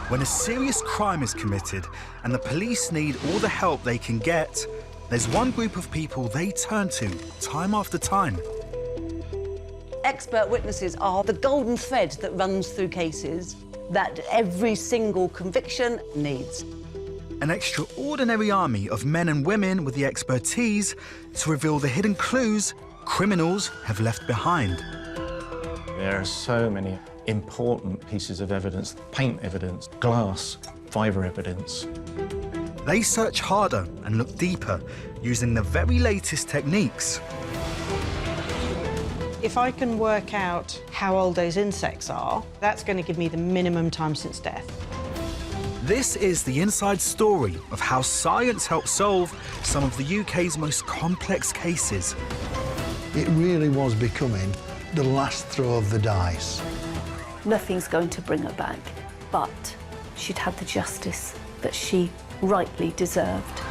When a serious crime is committed and the police need all the help they can get, there's one group of people they turn to time after time. Expert witnesses are the golden thread that runs through cases that every single conviction needs. An extraordinary army of men and women with the expertise to reveal the hidden clues criminals have left behind. There are so many important pieces of evidence: paint evidence, glass, fibre evidence. They search harder and look deeper using the very latest techniques. If I can work out how old those insects are, that's going to give me the minimum time since death. This is the inside story of how science helps solve some of the UK's most complex cases. It really was becoming the last throw of the dice. Nothing's going to bring her back, but she'd had the justice that she rightly deserved.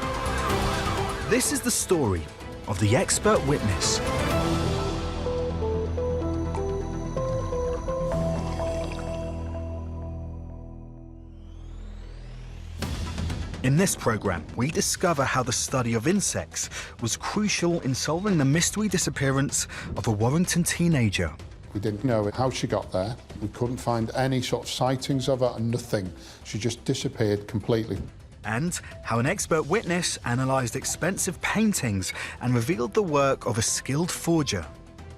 This is the story of the expert witness. In this programme, we discover how the study of insects was crucial in solving the mystery disappearance of a Warrington teenager. We didn't know how she got there. We couldn't find any sort of sightings of her, and nothing. She just disappeared completely. And how an expert witness analysed expensive paintings and revealed the work of a skilled forger.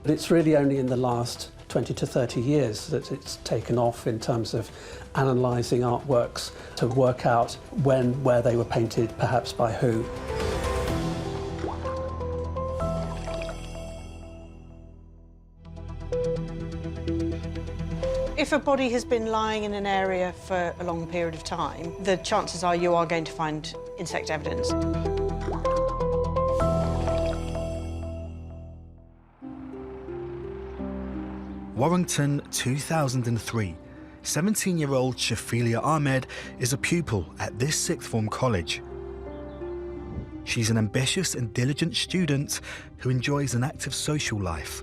It's really only in the last 20 to 30 years that it's taken off in terms of analysing artworks to work out when, where they were painted, perhaps by who. If a body has been lying in an area for a long period of time, the chances are you are going to find insect evidence. Warrington, 2003. 17-year-old Shafilea Ahmed is a pupil at this sixth form college. She's an ambitious and diligent student who enjoys an active social life.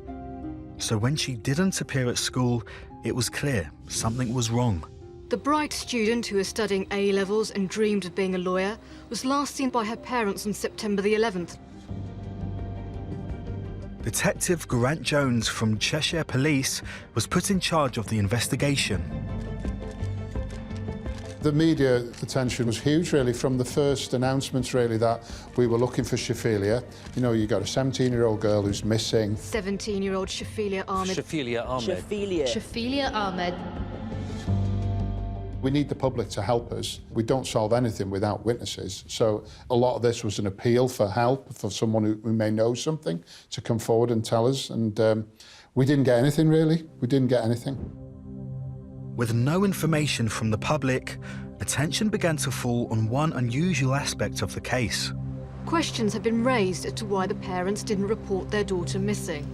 So when she didn't appear at school, it was clear something was wrong. The bright student who was studying A-levels and dreamed of being a lawyer was last seen by her parents on September the 11th. Detective Geraint Jones from Cheshire Police was put in charge of the investigation. The media attention was huge, really, from the first announcements, really, that we were looking for Shafilea. You know, you got a 17-year-old girl who's missing. 17-year-old Shafilea Ahmed. Shafilea Ahmed. Shafilea Ahmed. We need the public to help us. We don't solve anything without witnesses. So a lot of this was an appeal for help, for someone who may know something, to come forward and tell us. And we didn't get anything, really. We didn't get anything. With no information from the public, attention began to fall on one unusual aspect of the case. Questions have been raised as to why the parents didn't report their daughter missing.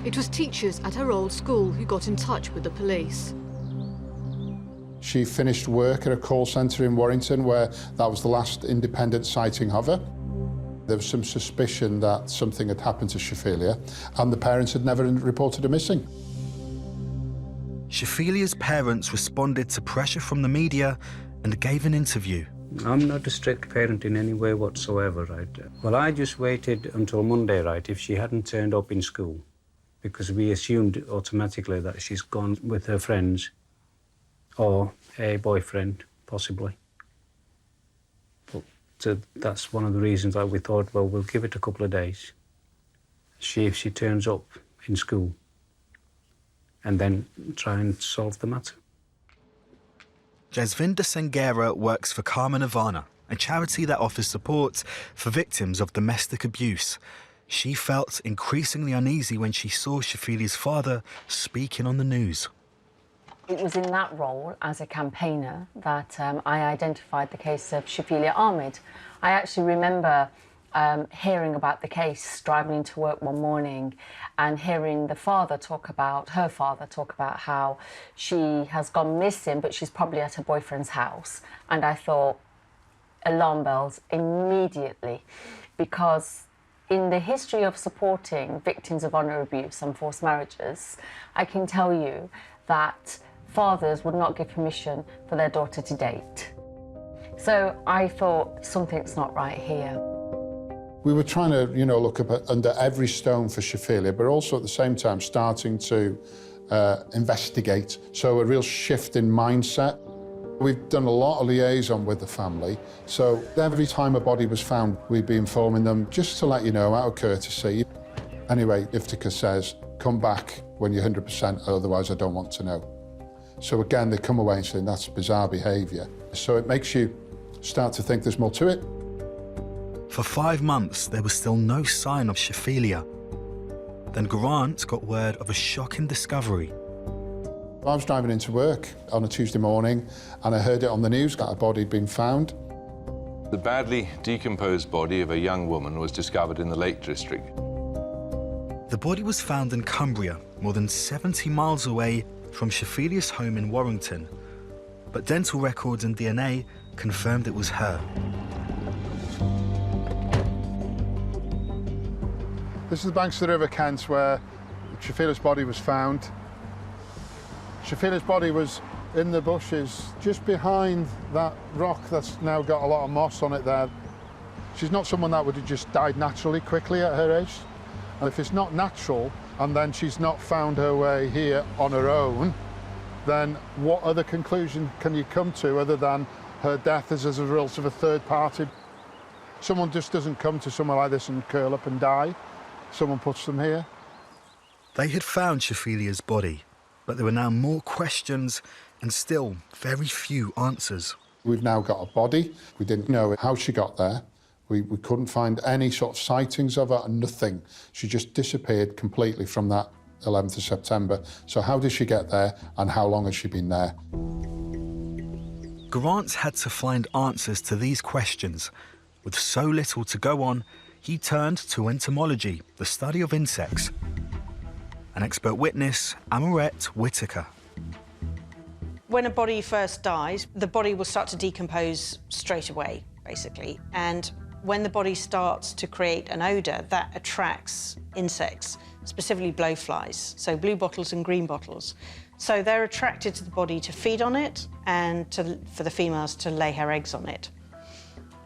It was teachers at her old school who got in touch with the police. She finished work at a call centre in Warrington, where that was the last independent sighting of her. There was some suspicion that something had happened to Shafilea, and the parents had never reported her missing. Shafilia's parents responded to pressure from the media and gave an interview. I'm not a strict parent in any way whatsoever, right? Well, I just waited until Monday, right, if she hadn't turned up in school, because we assumed automatically that she's gone with her friends or a boyfriend, possibly. But that's one of the reasons that we thought, well, we'll give it a couple of days, see if she turns up in school, and then try and solve the matter. Jasvinda Sangera works for Karma Nirvana, a charity that offers support for victims of domestic abuse. She felt increasingly uneasy when she saw Shafilia's father speaking on the news. It was in that role as a campaigner that I identified the case of Shafilea Ahmed. I actually remember hearing about the case, driving into work one morning and hearing her father talk about how she has gone missing, but she's probably at her boyfriend's house. And I thought, alarm bells immediately, because in the history of supporting victims of honour abuse and forced marriages, I can tell you that fathers would not give permission for their daughter to date. So I thought, something's not right here. We were trying to, look up under every stone for Shafilea, but also at the same time starting to investigate. So a real shift in mindset. We've done a lot of liaison with the family, so every time a body was found, we'd be informing them, just to let you know, out of courtesy. Anyway, Iftika says, come back when you're 100%, otherwise I don't want to know. So again, they come away and say, that's bizarre behaviour. So it makes you start to think there's more to it. For 5 months, there was still no sign of Shafilea. Then Grant got word of a shocking discovery. I was driving into work on a Tuesday morning and I heard it on the news that a body had been found. The badly decomposed body of a young woman was discovered in the Lake District. The body was found in Cumbria, more than 70 miles away from Shafelea's home in Warrington. But dental records and DNA confirmed it was her. This is the banks of the River Kent where Shafelea's body was found. Shafelea's body was in the bushes just behind that rock that's now got a lot of moss on it there. She's not someone that would have just died naturally quickly at her age. And if it's not natural and then she's not found her way here on her own, then what other conclusion can you come to other than her death is as a result of a third party? Someone just doesn't come to somewhere like this and curl up and die. Someone puts them here. They had found Shafelea's body, but there were now more questions and still very few answers. We've now got a body. We didn't know how she got there. We couldn't find any sort of sightings of her, nothing. She just disappeared completely from that 11th of September. So how did she get there and how long has she been there? Grant had to find answers to these questions. With so little to go on, he turned to entomology, the study of insects. An expert witness, Amorette Whitaker. When a body first dies, the body will start to decompose straight away, basically. And when the body starts to create an odour, that attracts insects, specifically blowflies, so blue bottles and green bottles. So they're attracted to the body to feed on it and for the females to lay her eggs on it.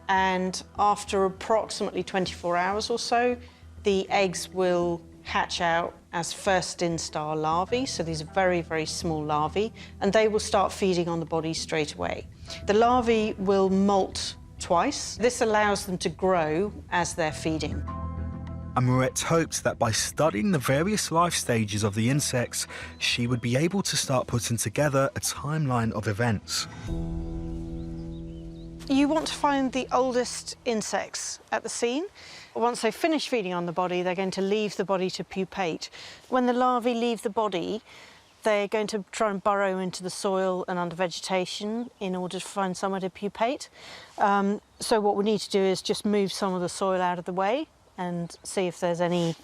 And after approximately 24 hours or so, the eggs will hatch out as first instar larvae, so these are very, very small larvae, and they will start feeding on the body straight away. The larvae will molt twice. This allows them to grow as they're feeding. Amorette hoped that by studying the various life stages of the insects, she would be able to start putting together a timeline of events. You want to find the oldest insects at the scene. Once they finish feeding on the body, they're going to leave the body to pupate. When the larvae leave the body, they're going to try and burrow into the soil and under vegetation in order to find somewhere to pupate. So what we need to do is just move some of the soil out of the way and see if there's any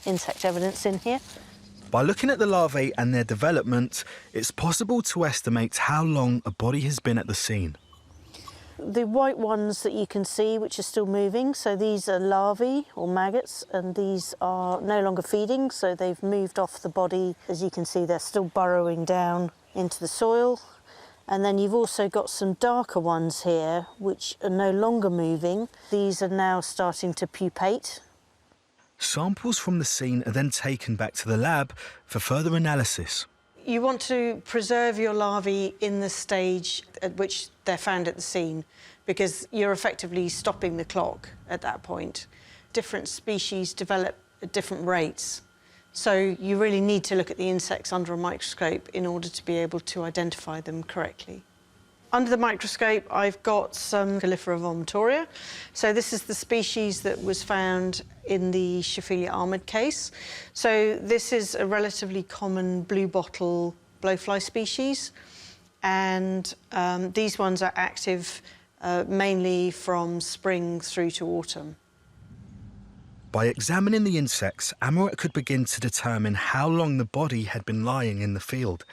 insect evidence in here. By looking at the larvae and their development, it's possible to estimate how long a body has been at the scene. The white ones that you can see, which are still moving, so these are larvae or maggots, and these are no longer feeding, so they've moved off the body. As you can see, they're still burrowing down into the soil. And then you've also got some darker ones here, which are no longer moving. These are now starting to pupate. Samples from the scene are then taken back to the lab for further analysis. You want to preserve your larvae in the stage at which they're found at the scene, because you're effectively stopping the clock at that point. Different species develop at different rates, so you really need to look at the insects under a microscope in order to be able to identify them correctly. Under the microscope, I've got some Califera vomitoria. So this is the species that was found in the Shafilea Ahmed case. So this is a relatively common blue bottle blowfly species. And these ones are active mainly from spring through to autumn. By examining the insects, Amorette could begin to determine how long the body had been lying in the field.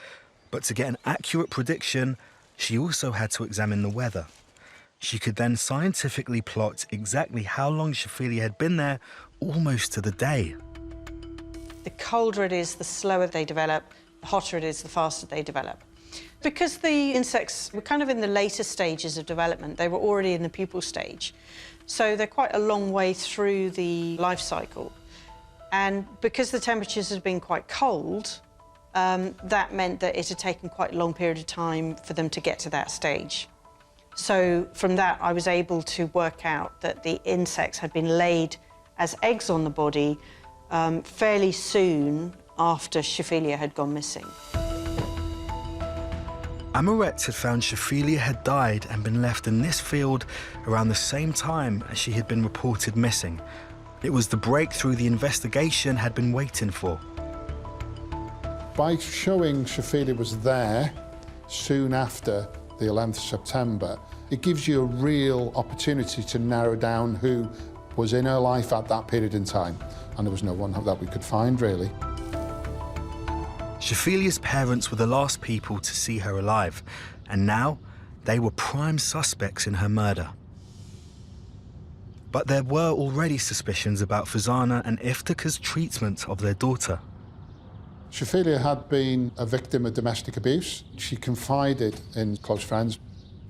But to get an accurate prediction, she also had to examine the weather. She could then scientifically plot exactly how long Shafilea had been there, almost to the day. The colder it is, the slower they develop. The hotter it is, the faster they develop. Because the insects were kind of in the later stages of development, they were already in the pupal stage. So they're quite a long way through the life cycle. And because the temperatures had been quite cold, that meant that it had taken quite a long period of time for them to get to that stage. So from that, I was able to work out that the insects had been laid as eggs on the body fairly soon after Shafilea had gone missing. Amoret had found Shafilea had died and been left in this field around the same time as she had been reported missing. It was the breakthrough the investigation had been waiting for. By showing Shafilea was there soon after the 11th of September, it gives you a real opportunity to narrow down who was in her life at that period in time. And there was no one that we could find, really. Shafilia's parents were the last people to see her alive, and now they were prime suspects in her murder. But there were already suspicions about Fazana and Iftika's treatment of their daughter. Shafilea had been a victim of domestic abuse. She confided in close friends.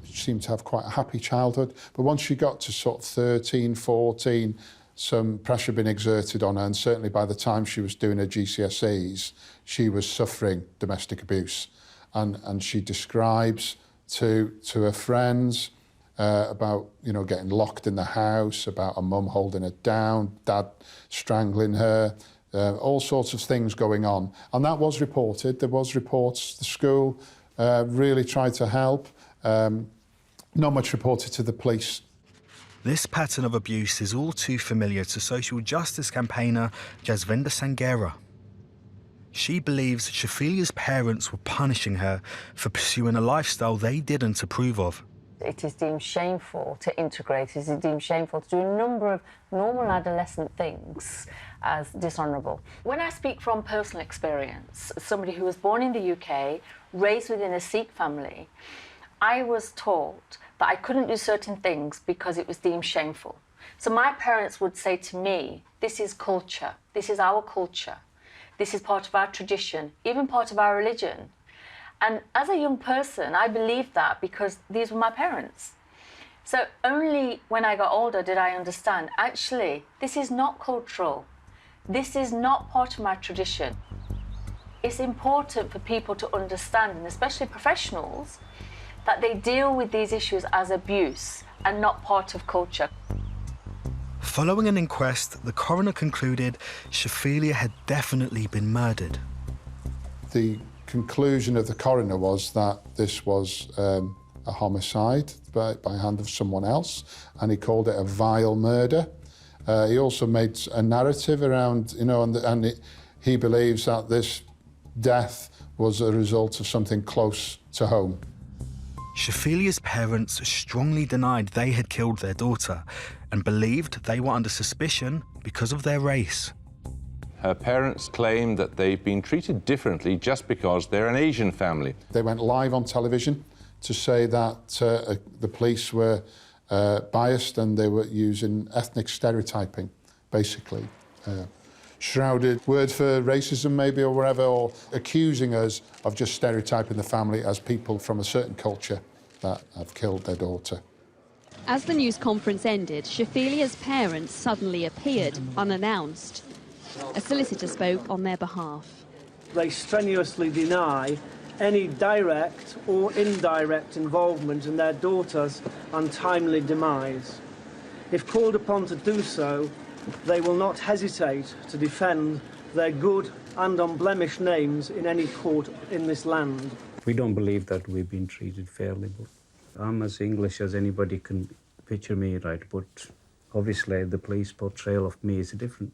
She seemed to have quite a happy childhood. But once she got to sort of 13, 14, some pressure had been exerted on her, and certainly by the time she was doing her GCSEs, she was suffering domestic abuse. And she describes to her friends about, you know, getting locked in the house, about her mum holding her down, dad strangling her, all sorts of things going on. And that was reported. There was reports. The school really tried to help. Not much reported to the police. This pattern of abuse is all too familiar to social justice campaigner Jasvinder Sangera. She believes Shafilia's parents were punishing her for pursuing a lifestyle they didn't approve of. It is deemed shameful to integrate, it is deemed shameful to do a number of normal adolescent things as dishonourable. When I speak from personal experience, somebody who was born in the UK, raised within a Sikh family, I was taught that I couldn't do certain things because it was deemed shameful. So my parents would say to me, this is culture, this is our culture, this is part of our tradition, even part of our religion. And as a young person, I believed that because these were my parents. So only when I got older did I understand, actually, this is not cultural. This is not part of my tradition. It's important for people to understand, and especially professionals, that they deal with these issues as abuse and not part of culture. Following an inquest, the coroner concluded Shafilea had definitely been murdered. The conclusion of the coroner was that this was a homicide by hand of someone else, and he called it a vile murder. He also made a narrative around, you know, he believes that this death was a result of something close to home. Shafilia's parents strongly denied they had killed their daughter and believed they were under suspicion because of their race. Her parents claim that they've been treated differently just because they're an Asian family. They went live on television to say that the police were biased and they were using ethnic stereotyping, basically. Shrouded word for racism, maybe, or whatever, or accusing us of just stereotyping the family as people from a certain culture that have killed their daughter. As the news conference ended, Shafilia's parents suddenly appeared, unannounced. A solicitor spoke on their behalf. They strenuously deny any direct or indirect involvement in their daughter's untimely demise. If called upon to do so, they will not hesitate to defend their good and unblemished names in any court in this land. We don't believe that we've been treated fairly, but I'm as English as anybody can picture me, right? But obviously the police portrayal of me is different.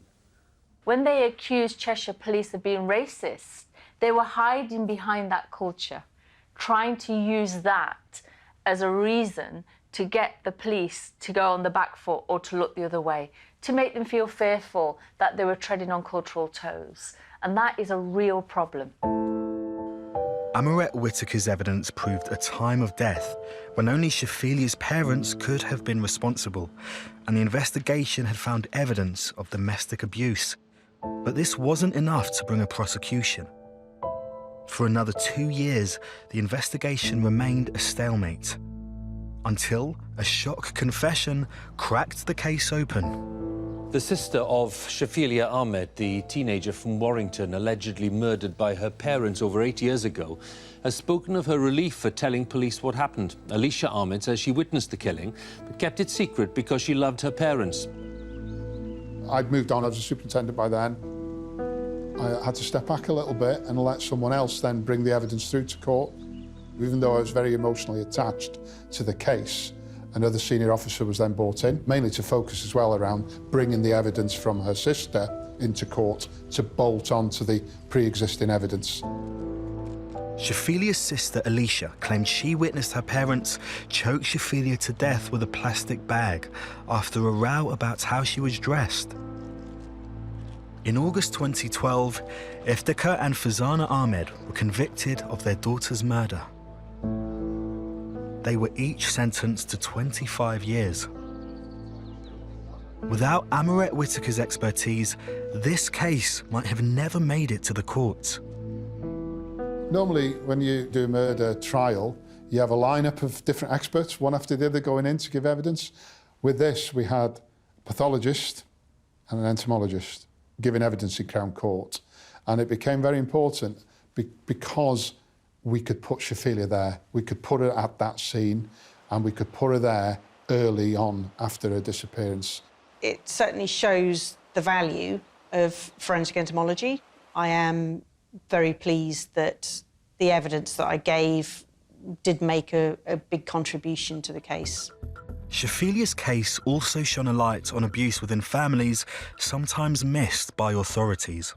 When they accused Cheshire Police of being racist, they were hiding behind that culture, trying to use that as a reason to get the police to go on the back foot or to look the other way, to make them feel fearful that they were treading on cultural toes. And that is a real problem. Amoret Whitaker's evidence proved a time of death when only Shafilia's parents could have been responsible, and the investigation had found evidence of domestic abuse. But this wasn't enough to bring a prosecution. For another 2 years, the investigation remained a stalemate, until a shock confession cracked the case open. The sister of Shafilea Ahmed, the teenager from Warrington allegedly murdered by her parents over 8 years ago, has spoken of her relief for telling police what happened. Alicia Ahmed says she witnessed the killing, but kept it secret because she loved her parents. I'd moved on as a superintendent by then. I had to step back a little bit and let someone else then bring the evidence through to court. Even though I was very emotionally attached to the case, another senior officer was then brought in, mainly to focus as well around bringing the evidence from her sister into court to bolt onto the pre-existing evidence. Shafilia's sister, Alicia, claimed she witnessed her parents choke Shafilea to death with a plastic bag after a row about how she was dressed. In August 2012, Iftikhar and Fazana Ahmed were convicted of their daughter's murder. They were each sentenced to 25 years. Without Amaret Whitaker's expertise, this case might have never made it to the courts. Normally, when you do a murder trial, you have a lineup of different experts, one after the other, going in to give evidence. With this, we had a pathologist and an entomologist giving evidence in Crown Court. And it became very important because we could put Shafilea there. We could put her at that scene, and we could put her there early on after her disappearance. It certainly shows the value of forensic entomology. I am very pleased that the evidence that I gave did make a big contribution to the case. Shafilia's case also shone a light on abuse within families, sometimes missed by authorities.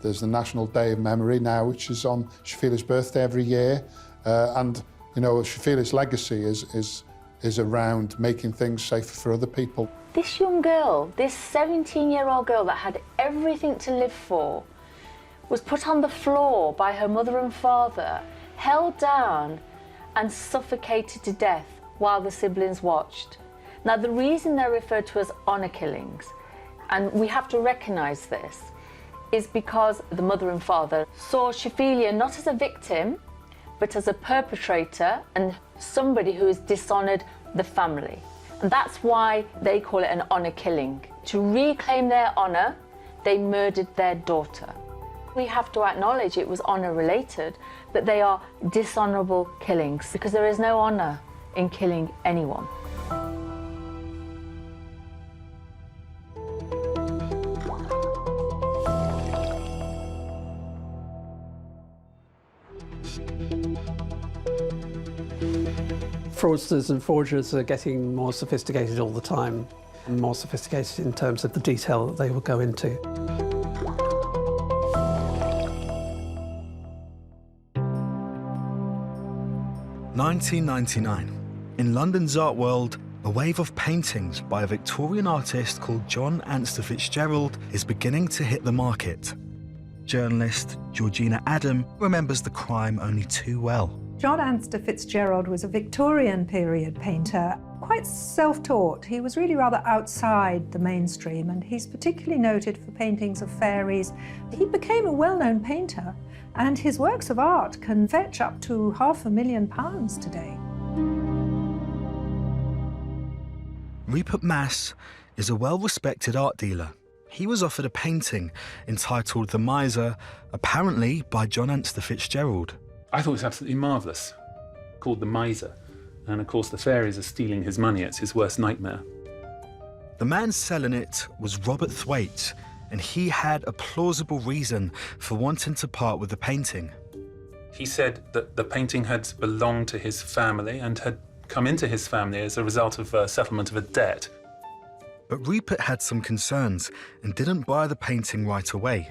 There's the National Day of Memory now, which is on Shafilia's birthday every year. And, you know, Shafilia's legacy is around making things safer for other people. This young girl, this 17-year-old girl that had everything to live for, was put on the floor by her mother and father, held down and suffocated to death while the siblings watched. Now, the reason they're referred to as honour killings, and we have to recognise this, is because the mother and father saw Shafilea not as a victim, but as a perpetrator and somebody who has dishonoured the family. And that's why they call it an honour killing. To reclaim their honour, they murdered their daughter. We have to acknowledge it was honour related, but they are dishonourable killings because there is no honour in killing anyone. Fraudsters and forgers are getting more sophisticated all the time, and more sophisticated in terms of the detail that they will go into. (1999). In London's art world, a wave of paintings by a Victorian artist called John Anster Fitzgerald is beginning to hit the market. Journalist Georgina Adam remembers the crime only too well. John Anster Fitzgerald was a Victorian period painter, quite self-taught. He was really rather outside the mainstream, and he's particularly noted for paintings of fairies. He became a well-known painter, and his works of art can fetch up to £500,000 today. Rupert Mass is a well-respected art dealer. He was offered a painting entitled The Miser, apparently by John Anster Fitzgerald. I thought it was absolutely marvellous, called The Miser. And of course the fairies are stealing his money, it's his worst nightmare. The man selling it was Robert Thwaite, and he had a plausible reason for wanting to part with the painting. He said that the painting had belonged to his family and had come into his family as a result of a settlement of a debt. But Rupert had some concerns and didn't buy the painting right away.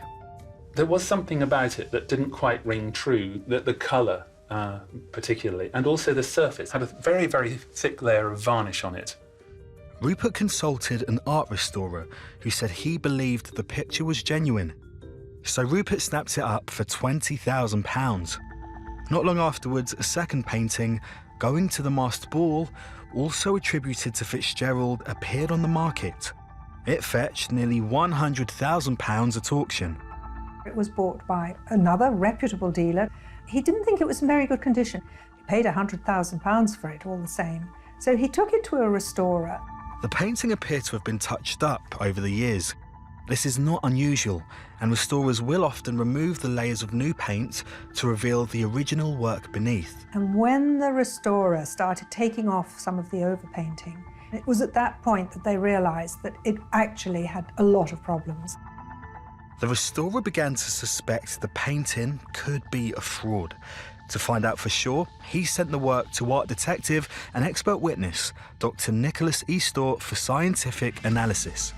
There was something about it that didn't quite ring true, that the colour particularly, and also the surface had a very, very thick layer of varnish on it. Rupert consulted an art restorer who said he believed the picture was genuine. So Rupert snapped it up for £20,000. Not long afterwards, a second painting, Going to the Masked Ball, also attributed to Fitzgerald, appeared on the market. It fetched nearly £100,000 at auction. It was bought by another reputable dealer. He didn't think it was in very good condition. He paid £100,000 for it all the same. So he took it to a restorer. The painting appeared to have been touched up over the years. This is not unusual, and restorers will often remove the layers of new paint to reveal the original work beneath. And when the restorer started taking off some of the overpainting, it was at that point that they realised that it actually had a lot of problems. The restorer began to suspect the painting could be a fraud. To find out for sure, he sent the work to art detective and expert witness, Dr. Nicholas Eastor, for scientific analysis.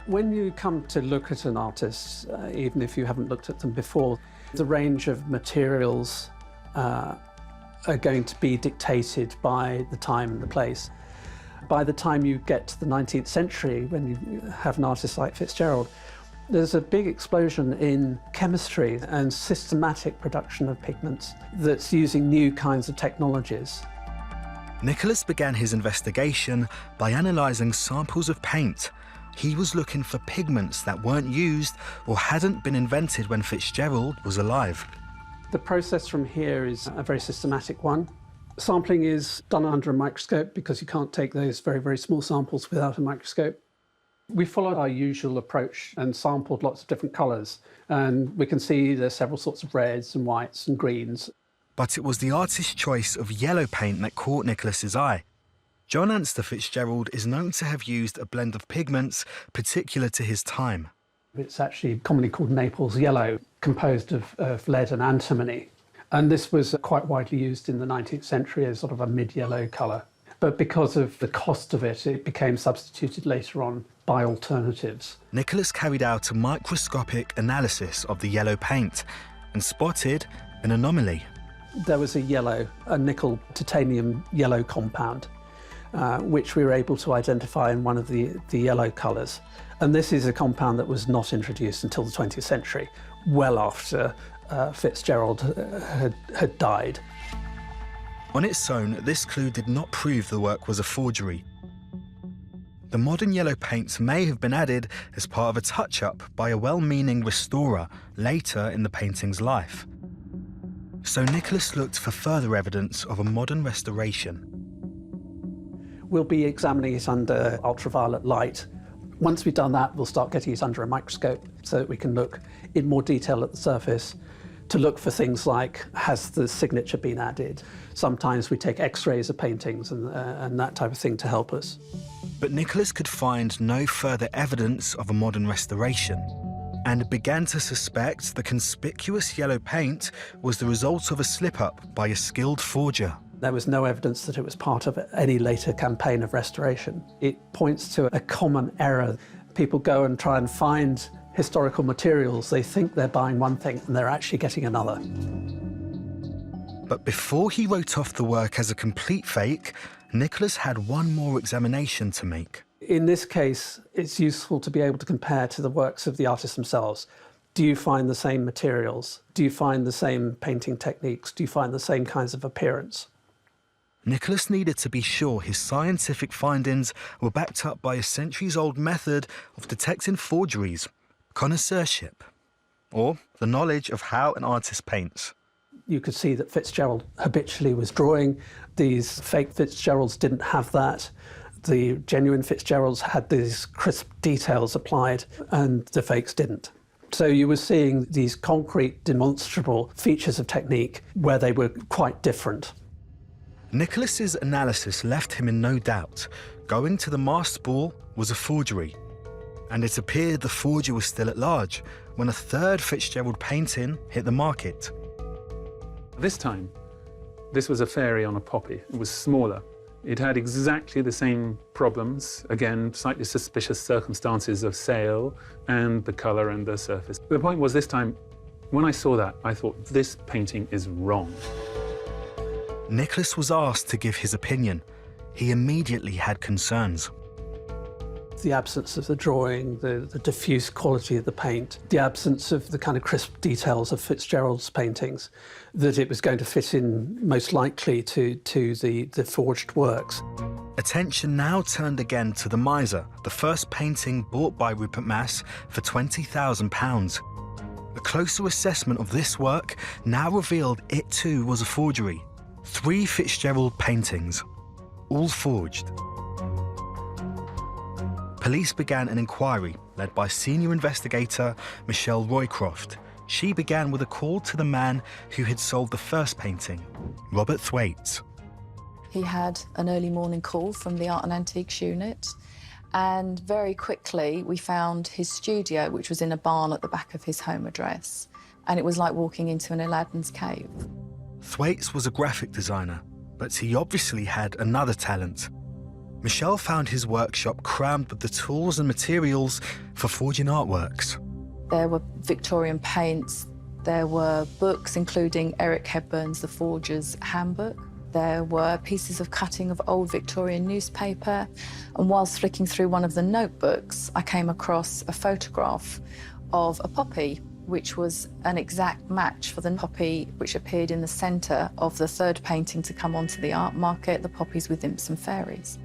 When you come to look at an artist, even if you haven't looked at them before, the range of materials are going to be dictated by the time and the place. By the time you get to the 19th century, when you have an artist like Fitzgerald, there's a big explosion in chemistry and systematic production of pigments that's using new kinds of technologies. Nicholas began his investigation by analysing samples of paint. He was looking for pigments that weren't used or hadn't been invented when Fitzgerald was alive. The process from here is a very systematic one. Sampling is done under a microscope because you can't take those very, very small samples without a microscope. We followed our usual approach and sampled lots of different colours, and we can see there's several sorts of reds and whites and greens. But it was the artist's choice of yellow paint that caught Nicholas's eye. John Anster Fitzgerald is known to have used a blend of pigments particular to his time. It's actually commonly called Naples yellow, composed of lead and antimony. And this was quite widely used in the 19th century as sort of a mid-yellow colour. But because of the cost of it, it became substituted later on by alternatives. Nicholas carried out a microscopic analysis of the yellow paint and spotted an anomaly. There was a nickel titanium yellow compound, which we were able to identify in one of the yellow colours. And this is a compound that was not introduced until the 20th century, well after Fitzgerald had died. On its own, this clue did not prove the work was a forgery. The modern yellow paints may have been added as part of a touch-up by a well-meaning restorer later in the painting's life. So Nicholas looked for further evidence of a modern restoration. We'll be examining it under ultraviolet light. Once we've done that, we'll start getting it under a microscope so that we can look in more detail at the surface to look for things like, has the signature been added? Sometimes we take x-rays of paintings and that type of thing to help us. But Nicholas could find no further evidence of a modern restoration and began to suspect the conspicuous yellow paint was the result of a slip-up by a skilled forger. There was no evidence that it was part of any later campaign of restoration. It points to a common error. People go and try and find historical materials. They think they're buying one thing and they're actually getting another. But before he wrote off the work as a complete fake, Nicholas had one more examination to make. In this case, it's useful to be able to compare to the works of the artists themselves. Do you find the same materials? Do you find the same painting techniques? Do you find the same kinds of appearance? Nicholas needed to be sure his scientific findings were backed up by a centuries-old method of detecting forgeries, connoisseurship, or the knowledge of how an artist paints. You could see that Fitzgerald habitually was drawing. These fake Fitzgeralds didn't have that. The genuine Fitzgeralds had these crisp details applied, and the fakes didn't. So you were seeing these concrete, demonstrable features of technique where they were quite different. Nicholas's analysis left him in no doubt. Going to the masked ball was a forgery, and it appeared the forger was still at large when a third Fitzgerald painting hit the market. This time, this was a fairy on a poppy. It was smaller. It had exactly the same problems, again, slightly suspicious circumstances of sale and the colour and the surface. The point was this time, when I saw that, I thought, this painting is wrong. Nicholas was asked to give his opinion. He immediately had concerns. The absence of the drawing, the diffuse quality of the paint, the absence of the kind of crisp details of Fitzgerald's paintings, that it was going to fit in most likely to the forged works. Attention now turned again to The Miser, the first painting bought by Rupert Mass for £20,000. A closer assessment of this work now revealed it too was a forgery. 3 Fitzgerald paintings, all forged. Police began an inquiry led by senior investigator Michelle Roycroft. She began with a call to the man who had sold the first painting, Robert Thwaites. He had an early morning call from the Art and Antiques unit, and very quickly we found his studio, which was in a barn at the back of his home address, and it was like walking into an Aladdin's cave. Thwaites was a graphic designer, but he obviously had another talent. Michelle found his workshop crammed with the tools and materials for forging artworks. There were Victorian paints, there were books including Eric Hepburn's The Forger's Handbook. There were pieces of cutting of old Victorian newspaper, and whilst flicking through one of the notebooks, I came across a photograph of a poppy, which was an exact match for the poppy which appeared in the centre of the third painting to come onto the art market, The Poppies with Imps and Fairies.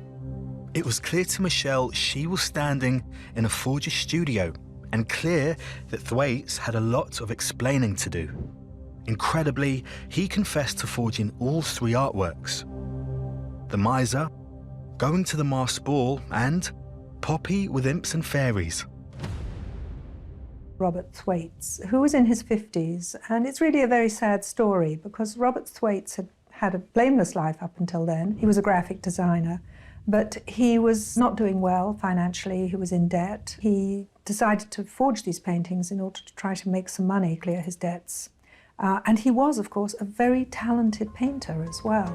It was clear to Michelle she was standing in a forger's studio, and clear that Thwaites had a lot of explaining to do. Incredibly, he confessed to forging all 3 artworks: The Miser, Going to the Masked Ball, and Poppy with Imps and Fairies. Robert Thwaites, who was in his 50s, and it's really a very sad story because Robert Thwaites had had a blameless life up until then. He was a graphic designer, but he was not doing well financially. He was in debt. He decided to forge these paintings in order to try to make some money, clear his debts. And he was, of course, a very talented painter as well.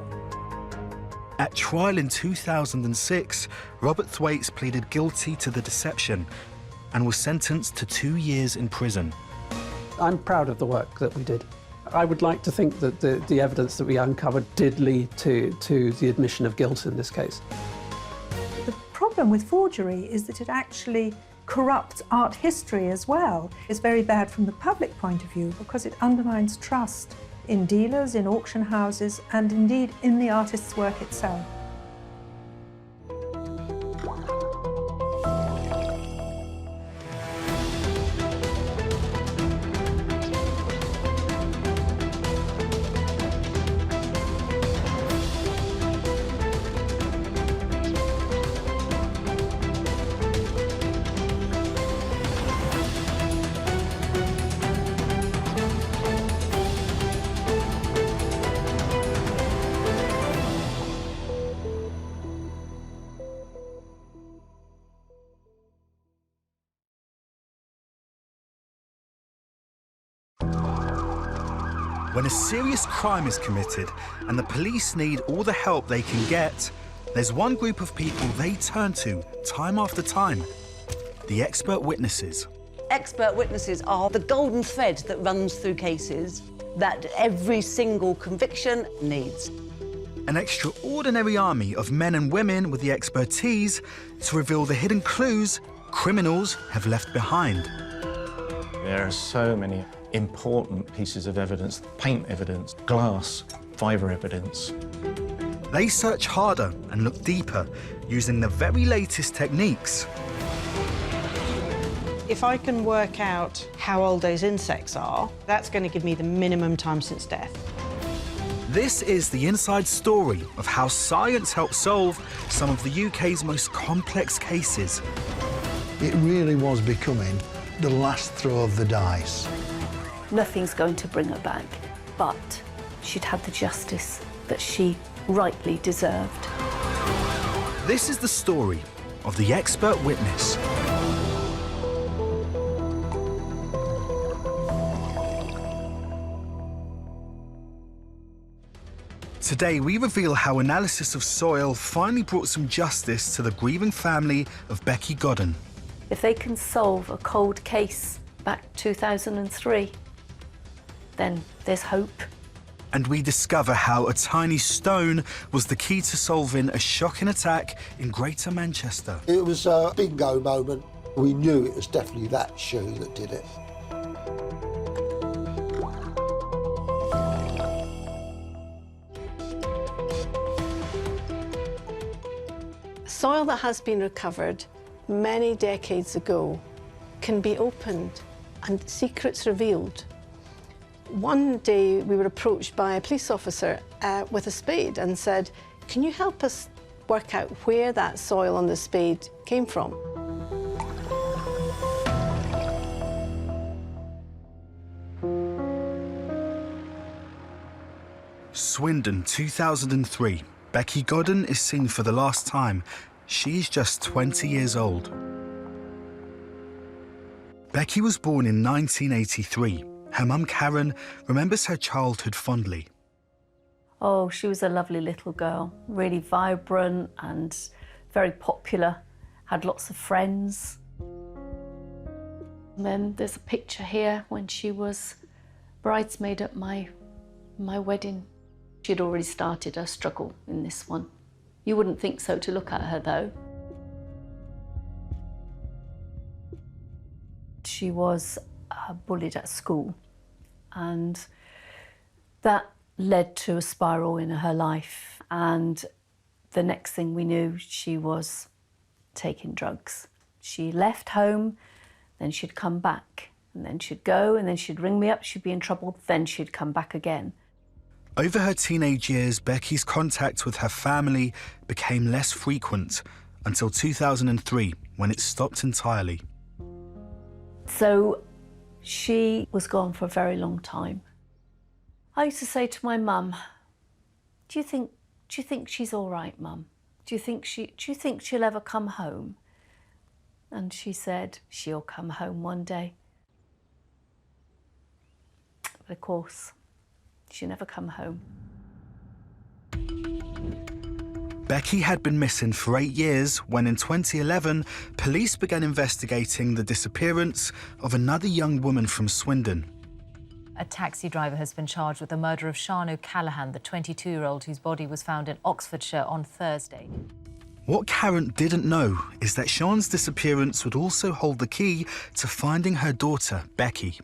At trial in 2006, Robert Thwaites pleaded guilty to the deception and was sentenced to 2 years in prison. I'm proud of the work that we did. I would like to think that the evidence that we uncovered did lead to the admission of guilt in this case. The problem with forgery is that it actually corrupts art history as well. It's very bad from the public point of view because it undermines trust in dealers, in auction houses, and indeed in the artist's work itself. When a serious crime is committed and the police need all the help they can get, there's one group of people they turn to time after time: the expert witnesses. Expert witnesses are the golden thread that runs through cases that every single conviction needs. An extraordinary army of men and women with the expertise to reveal the hidden clues criminals have left behind. There are so many important pieces of evidence: paint evidence, glass, fibre evidence. They search harder and look deeper using the very latest techniques. If I can work out how old those insects are, that's going to give me the minimum time since death. This is the inside story of how science helped solve some of the UK's most complex cases. It really was becoming the last throw of the dice. Nothing's going to bring her back, but she'd had the justice that she rightly deserved. This is the story of the expert witness. Today, we reveal how analysis of soil finally brought some justice to the grieving family of Becky Godden. If they can solve a cold case back 2003, then there's hope. And we discover how a tiny stone was the key to solving a shocking attack in Greater Manchester. It was a bingo moment. We knew it was definitely that shoe that did it. Soil that has been recovered many decades ago can be opened and secrets revealed. One day we were approached by a police officer with a spade and said, "Can you help us work out where that soil on the spade came from?" Swindon, 2003. Becky Godden is seen for the last time. She's just 20 years old. Becky was born in 1983. Her mum, Karen, remembers her childhood fondly. Oh, she was a lovely little girl, really vibrant and very popular, had lots of friends. And then there's a picture here when she was bridesmaid at my wedding. She'd already started her struggle in this one. You wouldn't think so to look at her, though. She was bullied at school, and that led to a spiral in her life. And the next thing we knew, she was taking drugs. She left home, then she'd come back, and then she'd go, and then she'd ring me up, she'd be in trouble, then she'd come back again. Over her teenage years, Becky's contact with her family became less frequent until 2003, when it stopped entirely. So she was gone for a very long time. I used to say to my mum, do you think she's all right, Mum? Do you think she'll ever come home? And she said, she'll come home one day. But of course, she never come home. Becky had been missing for 8 years when in 2011, police began investigating the disappearance of another young woman from Swindon. A taxi driver has been charged with the murder of Sian O'Callaghan, the 22-year-old whose body was found in Oxfordshire on Thursday. What Karen didn't know is that Sian's disappearance would also hold the key to finding her daughter, Becky.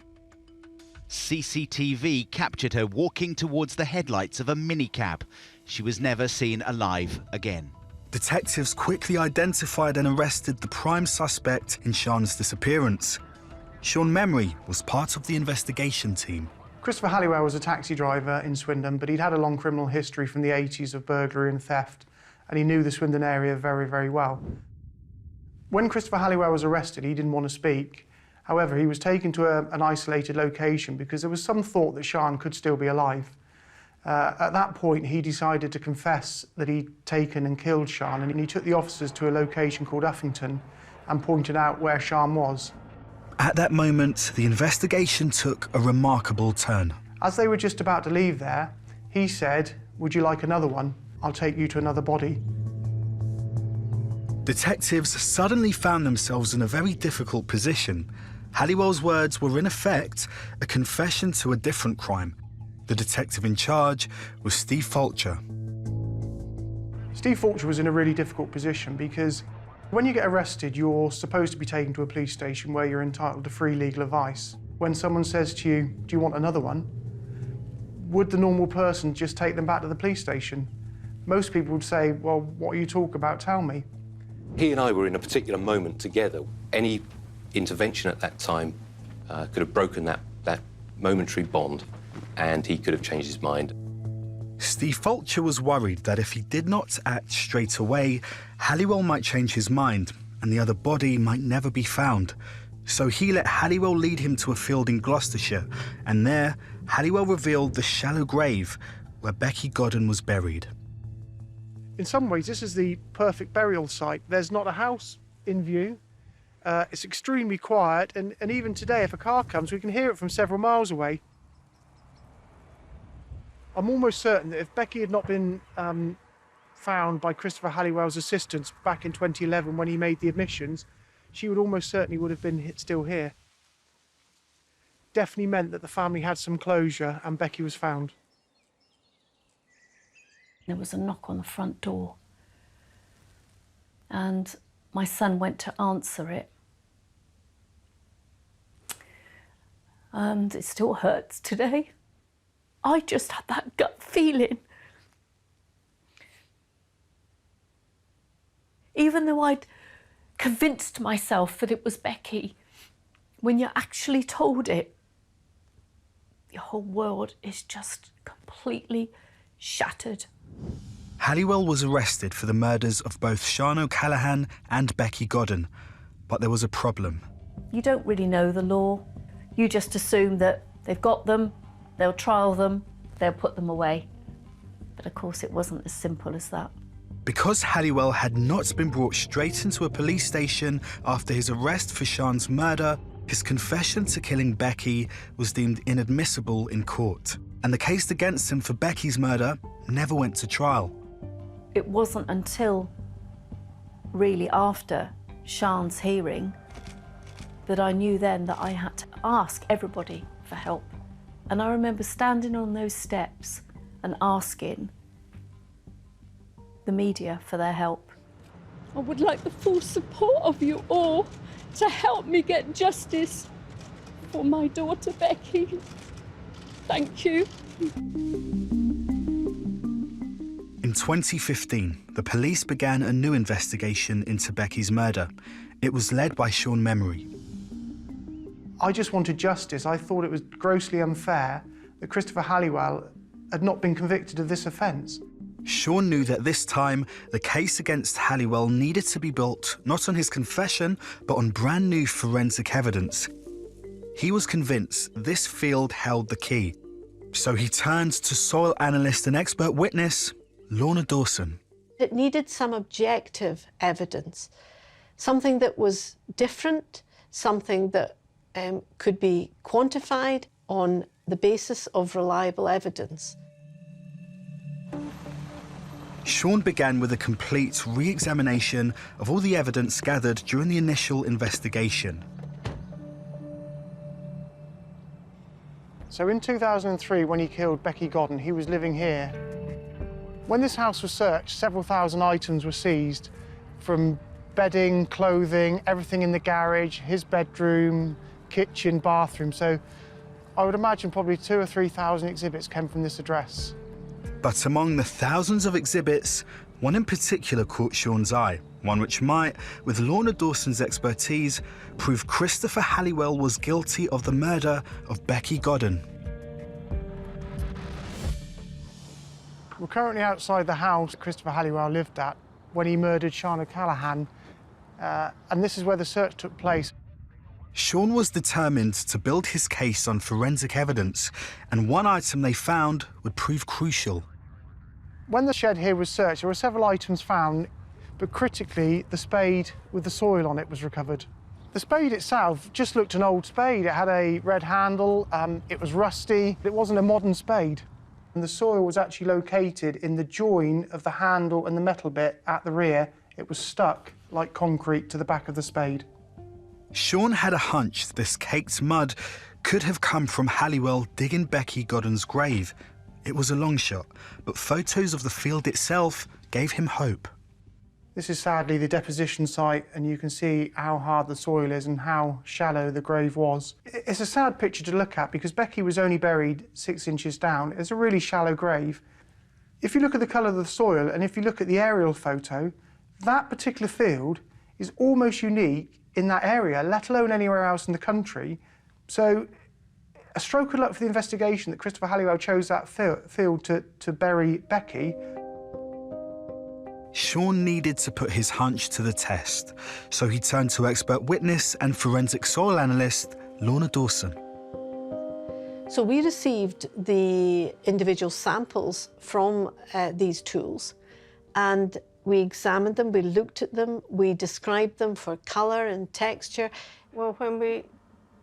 CCTV captured her walking towards the headlights of a minicab. She was never seen alive again. Detectives quickly identified and arrested the prime suspect in Sian's disappearance. Sean Memory was part of the investigation team. Christopher Halwell was a taxi driver in Swindon, but he'd had a long criminal history from the 80s of burglary and theft, and he knew the Swindon area very, very well. When Christopher Halwell was arrested, he didn't want to speak. However, he was taken to an isolated location because there was some thought that Sian could still be alive. At that point, he decided to confess that he'd taken and killed Sian, and he took the officers to a location called Uffington and pointed out where Sian was. At that moment, the investigation took a remarkable turn. As they were just about to leave there, he said, "Would you like another one? I'll take you to another body." Detectives suddenly found themselves in a very difficult position. Halliwell's words were, in effect, a confession to a different crime. The detective in charge was Steve Fulcher. Steve Fulcher was in a really difficult position because when you get arrested, you're supposed to be taken to a police station where you're entitled to free legal advice. When someone says to you, "Do you want another one?" would the normal person just take them back to the police station? Most people would say, "Well, what are you talking about? Tell me." He and I were in a particular moment together. Any intervention at that time could have broken that momentary bond, and he could have changed his mind. Steve Fulcher was worried that if he did not act straight away, Halliwell might change his mind and the other body might never be found. So he let Halliwell lead him to a field in Gloucestershire, and there, Halliwell revealed the shallow grave where Becky Godden was buried. In some ways, this is the perfect burial site. There's not a house in view. It's extremely quiet, and even today, if a car comes, we can hear it from several miles away. I'm almost certain that if Becky had not been found by Christopher Halliwell's assistants back in 2011 when he made the admissions, she would almost certainly would have been still here. Definitely meant that the family had some closure and Becky was found. There was a knock on the front door, and my son went to answer it. And it still hurts today. I just had that gut feeling. Even though I'd convinced myself that it was Becky, when you're actually told it, your whole world is just completely shattered. Halwell was arrested for the murders of both Sian O'Callaghan and Becky Godden, but there was a problem. You don't really know the law. You just assume that they've got them, they'll trial them, they'll put them away. But of course it wasn't as simple as that. Because Halwell had not been brought straight into a police station after his arrest for Sian's murder, his confession to killing Becky was deemed inadmissible in court, and the case against him for Becky's murder never went to trial. It wasn't until really after Sian's hearing that I knew then that I had to ask everybody for help. And I remember standing on those steps and asking the media for their help. I would like the full support of you all to help me get justice for my daughter Becky. Thank you. In 2015, the police began a new investigation into Becky's murder. It was led by Sean Memory. I just wanted justice. I thought it was grossly unfair that Christopher Halwell had not been convicted of this offence. Sean knew that this time, the case against Halwell needed to be built not on his confession, but on brand new forensic evidence. He was convinced this field held the key. So he turned to soil analyst and expert witness, Lorna Dawson. It needed some objective evidence, something that was different, something that could be quantified on the basis of reliable evidence. Sean began with a complete re-examination of all the evidence gathered during the initial investigation. So in 2003, when he killed Becky Godden, he was living here. When this house was searched, several thousand items were seized, from bedding, clothing, everything in the garage, his bedroom, kitchen, bathroom. So I would imagine probably 2,000 or 3,000 exhibits came from this address. But among the thousands of exhibits, one in particular caught Sean's eye, one which might, with Lorna Dawson's expertise, prove Christopher Halwell was guilty of the murder of Becky Godden. We're currently outside the house Christopher Halwell lived at when he murdered Sian O'Callaghan, and this is where the search took place. Sean was determined to build his case on forensic evidence, and one item they found would prove crucial. When the shed here was searched, there were several items found, but critically, the spade with the soil on it was recovered. The spade itself just looked an old spade. It had a red handle, it was rusty, it wasn't a modern spade. And the soil was actually located in the join of the handle and the metal bit at the rear. It was stuck like concrete to the back of the spade. Sean had a hunch this caked mud could have come from Halwell digging Becky Godden's grave. It was a long shot, but photos of the field itself gave him hope. This is sadly the deposition site, and you can see how hard the soil is and how shallow the grave was. It's a sad picture to look at because Becky was only buried 6 inches down. It's a really shallow grave. If you look at the colour of the soil and if you look at the aerial photo, that particular field is almost unique in that area, let alone anywhere else in the country. So a stroke of luck for the investigation that Christopher Halwell chose that field to bury Becky. Sean needed to put his hunch to the test, so he turned to expert witness and forensic soil analyst Lorna Dawson. So we received the individual samples from these tools, and we examined them, we looked at them, we described them for colour and texture. Well, when we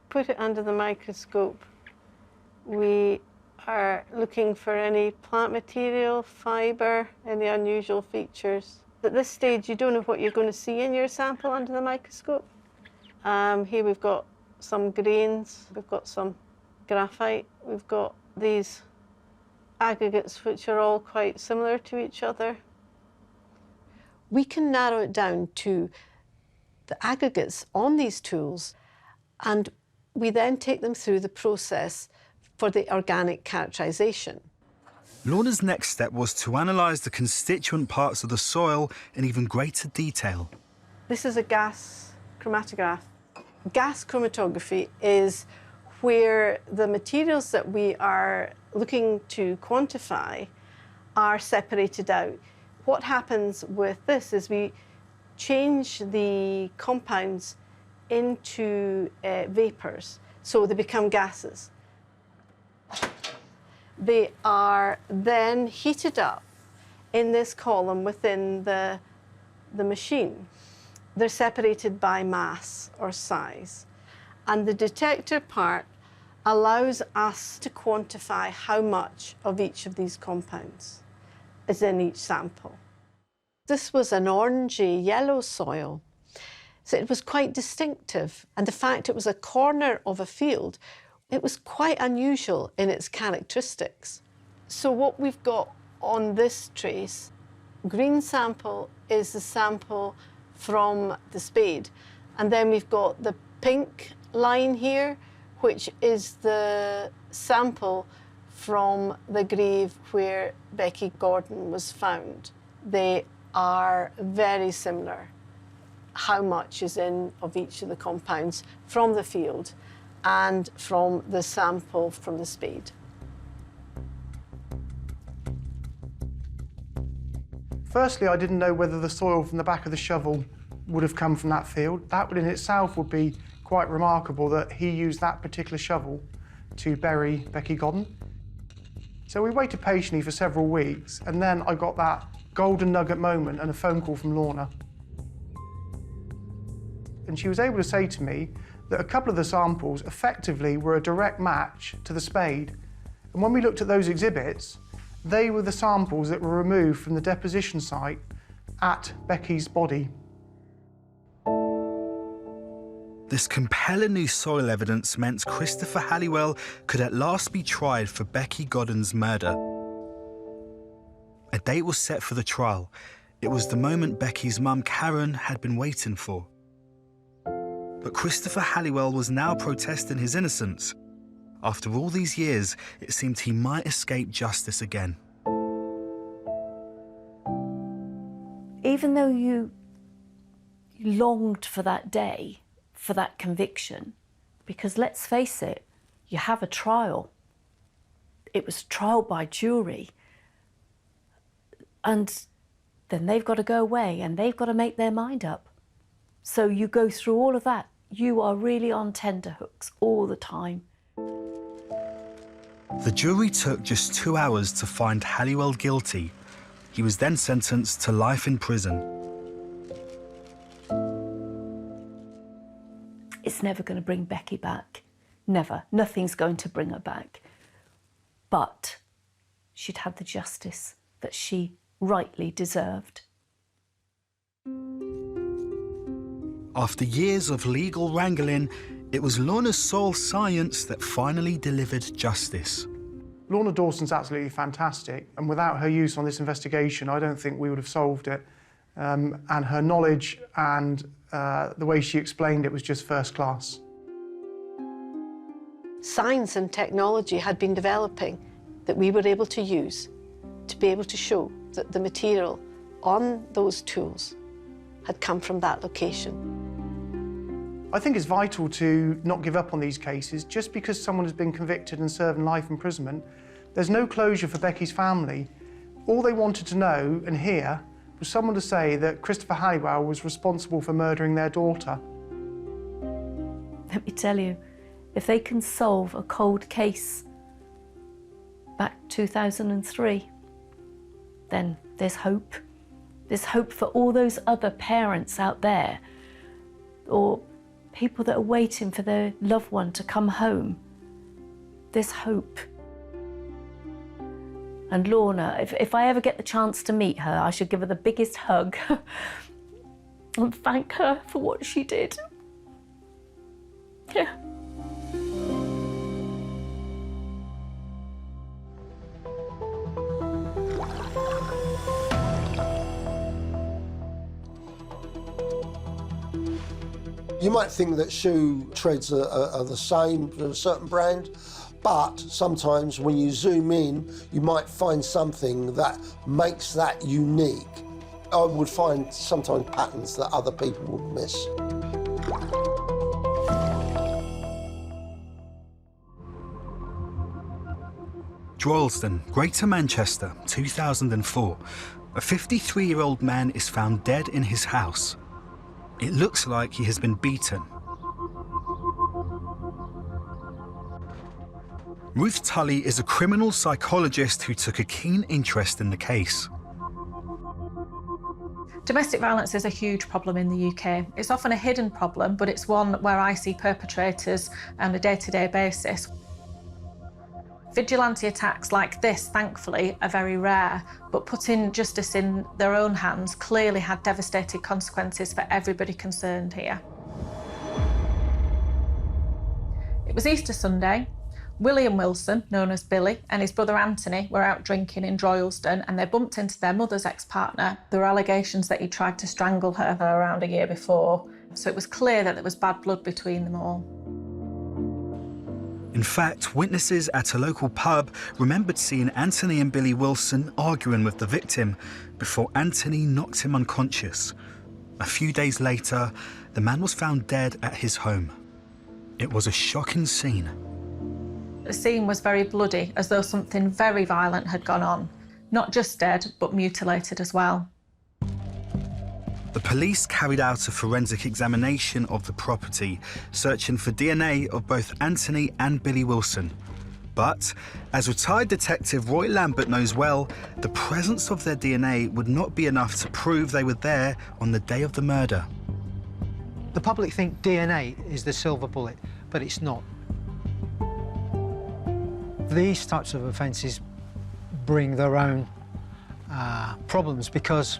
put it under the microscope, we are looking for any plant material, fibre, any unusual features. At this stage, you don't know what you're going to see in your sample under the microscope. Here we've got some grains, we've got some graphite, we've got these aggregates which are all quite similar to each other. We can narrow it down to the aggregates on these tools, and we then take them through the process for the organic characterisation. Lorna's next step was to analyse the constituent parts of the soil in even greater detail. This is a gas chromatograph. Gas chromatography is where the materials that we are looking to quantify are separated out. What happens with this is we change the compounds into vapours, so they become gases. They are then heated up in this column within the machine. They're separated by mass or size. And the detector part allows us to quantify how much of each of these compounds is in each sample. This was an orangey yellow soil, so it was quite distinctive. And the fact it was a corner of a field, it was quite unusual in its characteristics. So what we've got on this trace, green sample is the sample from the spade. And then we've got the pink line here, which is the sample from the grave where Becky Gordon was found. They are very similar, how much is in of each of the compounds from the field and from the sample from the spade. Firstly, I didn't know whether the soil from the back of the shovel would have come from that field. That in itself would be quite remarkable that he used that particular shovel to bury Becky Godden. So we waited patiently for several weeks, and then I got that golden nugget moment and a phone call from Lorna. And she was able to say to me that a couple of the samples effectively were a direct match to the spade. And when we looked at those exhibits, they were the samples that were removed from the deposition site at Becky's body. This compelling new soil evidence meant Christopher Halwell could at last be tried for Becky Godden's murder. A date was set for the trial. It was the moment Becky's mum, Karen, had been waiting for. But Christopher Halwell was now protesting his innocence. After all these years, it seemed he might escape justice again. Even though you longed for that day, for that conviction, because let's face it, you have a trial. It was trial by jury. And then they've got to go away and they've got to make their mind up. So you go through all of that. You are really on tenterhooks all the time. The jury took just 2 hours to find Halwell guilty. He was then sentenced to life in prison. It's never going to bring Becky back. Never. Nothing's going to bring her back. But she'd had the justice that she rightly deserved. After years of legal wrangling, it was Lorna's soil science that finally delivered justice. Lorna Dawson's absolutely fantastic, and without her use on this investigation, I don't think we would have solved it. And her knowledge and the way she explained it was just first class. Science and technology had been developing that we were able to use to be able to show that the material on those tools had come from that location. I think it's vital to not give up on these cases. Just because someone has been convicted and serving life imprisonment, there's no closure for Becky's family. All they wanted to know and hear was someone to say that Christopher Halwell was responsible for murdering their daughter. Let me tell you, if they can solve a cold case back 2003, then there's hope. There's hope for all those other parents out there, or people that are waiting for their loved one to come home. There's hope. And Lorna, if I ever get the chance to meet her, I should give her the biggest hug and thank her for what she did. Yeah. You might think that shoe treads are the same for a certain brand, But sometimes when you zoom in, you might find something that makes that unique. I would find sometimes patterns that other people would miss. Droylsden, Greater Manchester, 2004. A 53-year-old man is found dead in his house. It looks like he has been beaten. Ruth Tully is a criminal psychologist who took a keen interest in the case. Domestic violence is a huge problem in the UK. It's often a hidden problem, but it's one where I see perpetrators on a day-to-day basis. Vigilante attacks like this, thankfully, are very rare, but putting justice in their own hands clearly had devastating consequences for everybody concerned here. It was Easter Sunday. William Wilson, known as Billy, and his brother Anthony were out drinking in Droylsden and they bumped into their mother's ex-partner. There were allegations that he tried to strangle her around a year before, so it was clear that there was bad blood between them all. In fact, witnesses at a local pub remembered seeing Anthony and Billy Wilson arguing with the victim before Anthony knocked him unconscious. A few days later, the man was found dead at his home. It was a shocking scene. The scene was very bloody, as though something very violent had gone on. Not just dead, but mutilated as well. The police carried out a forensic examination of the property, searching for DNA of both Anthony and Billy Wilson. But, as retired detective Roy Lambert knows well, the presence of their DNA would not be enough to prove they were there on the day of the murder. The public think DNA is the silver bullet, but it's not. These types of offences bring their own problems because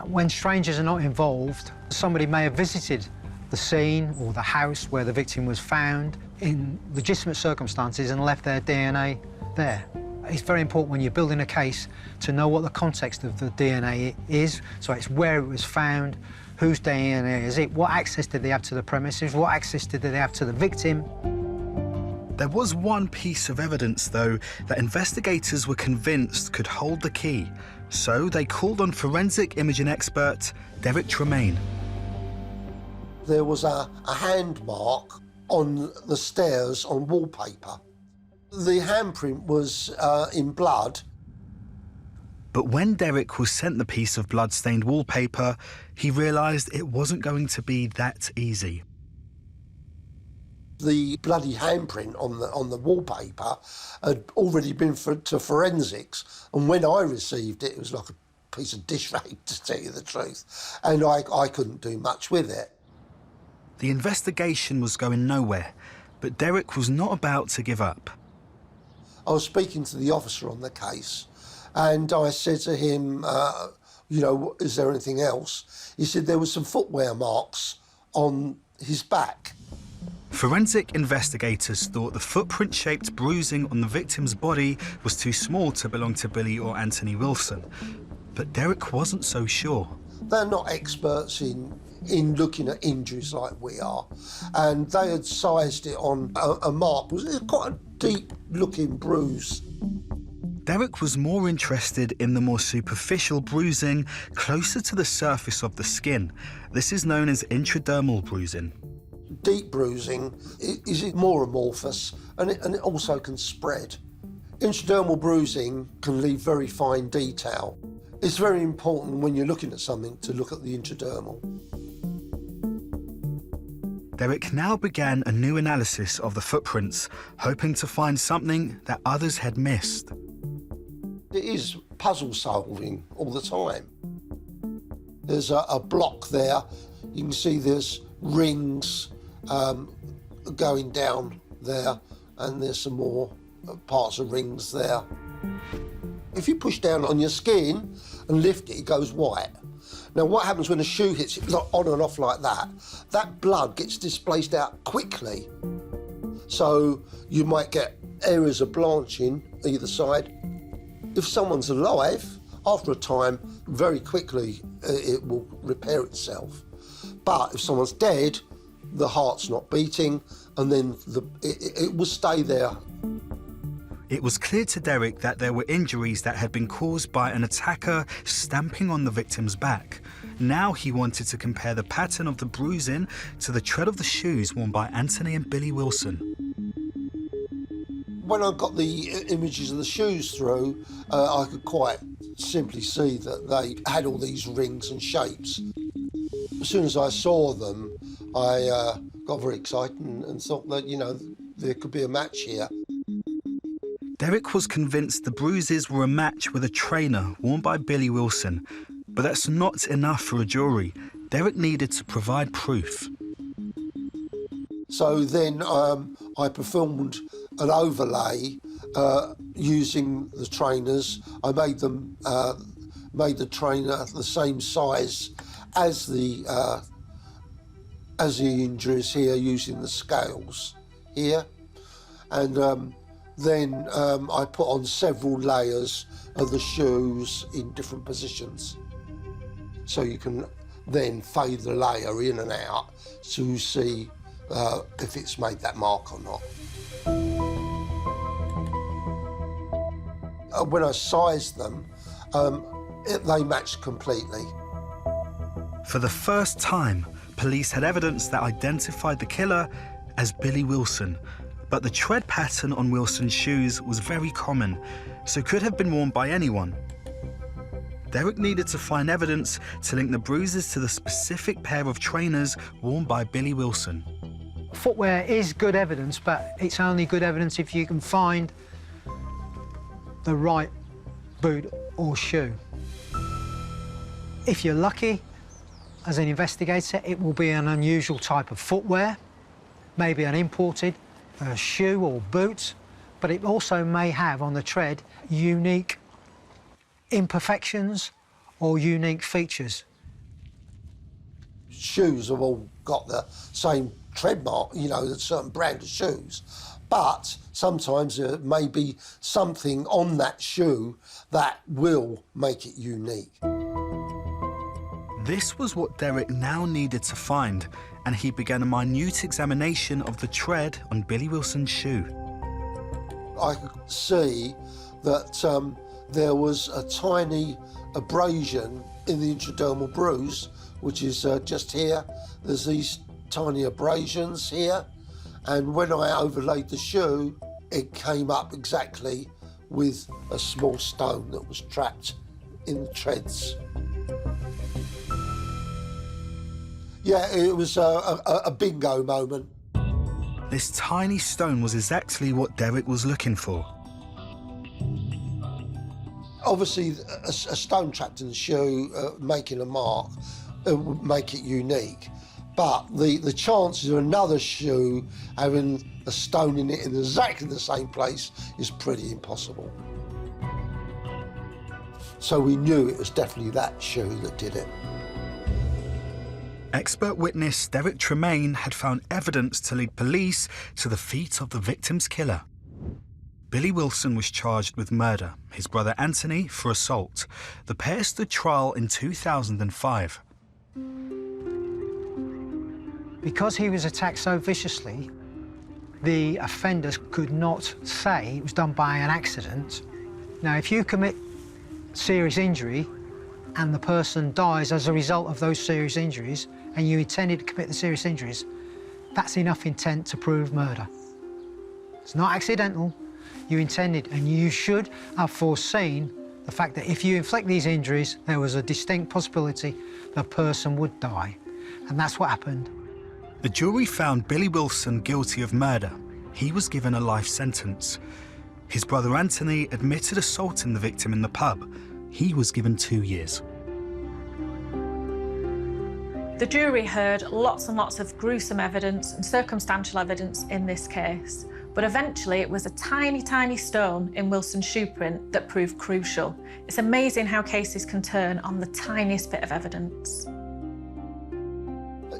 when strangers are not involved, somebody may have visited the scene or the house where the victim was found in legitimate circumstances and left their DNA there. It's very important when you're building a case to know what the context of the DNA is, so it's where it was found, whose DNA is it, what access did they have to the premises, what access did they have to the victim. There was one piece of evidence, though, that investigators were convinced could hold the key. So they called on forensic imaging expert Derek Tremaine. There was a hand mark on the stairs on wallpaper. The handprint was in blood. But when Derek was sent the piece of blood-stained wallpaper, he realised it wasn't going to be that easy. The bloody handprint on the wallpaper had already been to forensics, and when I received it, it was like a piece of dish rag, to tell you the truth, and I couldn't do much with it. The investigation was going nowhere, but Derek was not about to give up. I was speaking to the officer on the case, and I said to him, you know, is there anything else? He said there were some footwear marks on his back. Forensic investigators thought the footprint-shaped bruising on the victim's body was too small to belong to Billy or Anthony Wilson. But Derek wasn't so sure. They're not experts in looking at injuries like we are. And they had sized it on a mark. It was quite a deep-looking bruise. Derek was more interested in the more superficial bruising closer to the surface of the skin. This is known as intradermal bruising. Deep bruising is more amorphous and it also can spread. Intradermal bruising can leave very fine detail. It's very important when you're looking at something to look at the intradermal. Derek now began a new analysis of the footprints, hoping to find something that others had missed. It is puzzle solving all the time. There's a block there. You can see there's rings going down there, and there's some more parts of rings there. If you push down on your skin and lift it, it goes white. Now, what happens when a shoe hits it on and off like that? That blood gets displaced out quickly. So you might get areas of blanching either side. If someone's alive, after a time, very quickly it will repair itself. But if someone's dead, the heart's not beating and then it will stay there. It was clear to Derek that there were injuries that had been caused by an attacker stamping on the victim's back. Now he wanted to compare the pattern of the bruising to the tread of the shoes worn by Anthony and Billy Wilson. When I got the images of the shoes through, I could quite simply see that they had all these rings and shapes. As soon as I saw them, I got very excited and thought that, you know, there could be a match here. Derek was convinced the bruises were a match with a trainer worn by Billy Wilson, but that's not enough for a jury. Derek needed to provide proof. So then I performed an overlay using the trainers. I made them made the trainer the same size as the injuries here, using the scales here, and then I put on several layers of the shoes in different positions. So you can then fade the layer in and out to see if it's made that mark or not. When I sized them, they matched completely. For the first time, police had evidence that identified the killer as Billy Wilson. But the tread pattern on Wilson's shoes was very common, so could have been worn by anyone. Derek needed to find evidence to link the bruises to the specific pair of trainers worn by Billy Wilson. Footwear is good evidence, but it's only good evidence if you can find the right boot or shoe. If you're lucky, as an investigator, it will be an unusual type of footwear, maybe an imported shoe or boot, but it also may have on the tread unique imperfections or unique features. Shoes have all got the same tread mark, you know, a certain brand of shoes, but sometimes there may be something on that shoe that will make it unique. This was what Derek now needed to find, and he began a minute examination of the tread on Billy Wilson's shoe. I could see that there was a tiny abrasion in the intradermal bruise, which is just here. There's these tiny abrasions here, and when I overlaid the shoe, it came up exactly with a small stone that was trapped in the treads. Yeah, it was a bingo moment. This tiny stone was exactly what Derek was looking for. Obviously, a stone trapped in the shoe, making a mark, would make it unique. But the chances of another shoe having a stone in it in exactly the same place is pretty impossible. So we knew it was definitely that shoe that did it. Expert witness Derek Tremaine had found evidence to lead police to the feet of the victim's killer. Billy Wilson was charged with murder, his brother Anthony for assault. The pair stood trial in 2005. Because he was attacked so viciously, the offenders could not say it was done by an accident. Now, if you commit serious injury and the person dies as a result of those serious injuries, and you intended to commit the serious injuries, that's enough intent to prove murder. It's not accidental. You intended, and you should have foreseen the fact that if you inflict these injuries, there was a distinct possibility the person would die. And that's what happened. The jury found Billy Wilson guilty of murder. He was given a life sentence. His brother Anthony admitted assaulting the victim in the pub. He was given 2 years. The jury heard lots and lots of gruesome evidence and circumstantial evidence in this case, but eventually it was a tiny, tiny stone in Wilson's shoe print that proved crucial. It's amazing how cases can turn on the tiniest bit of evidence.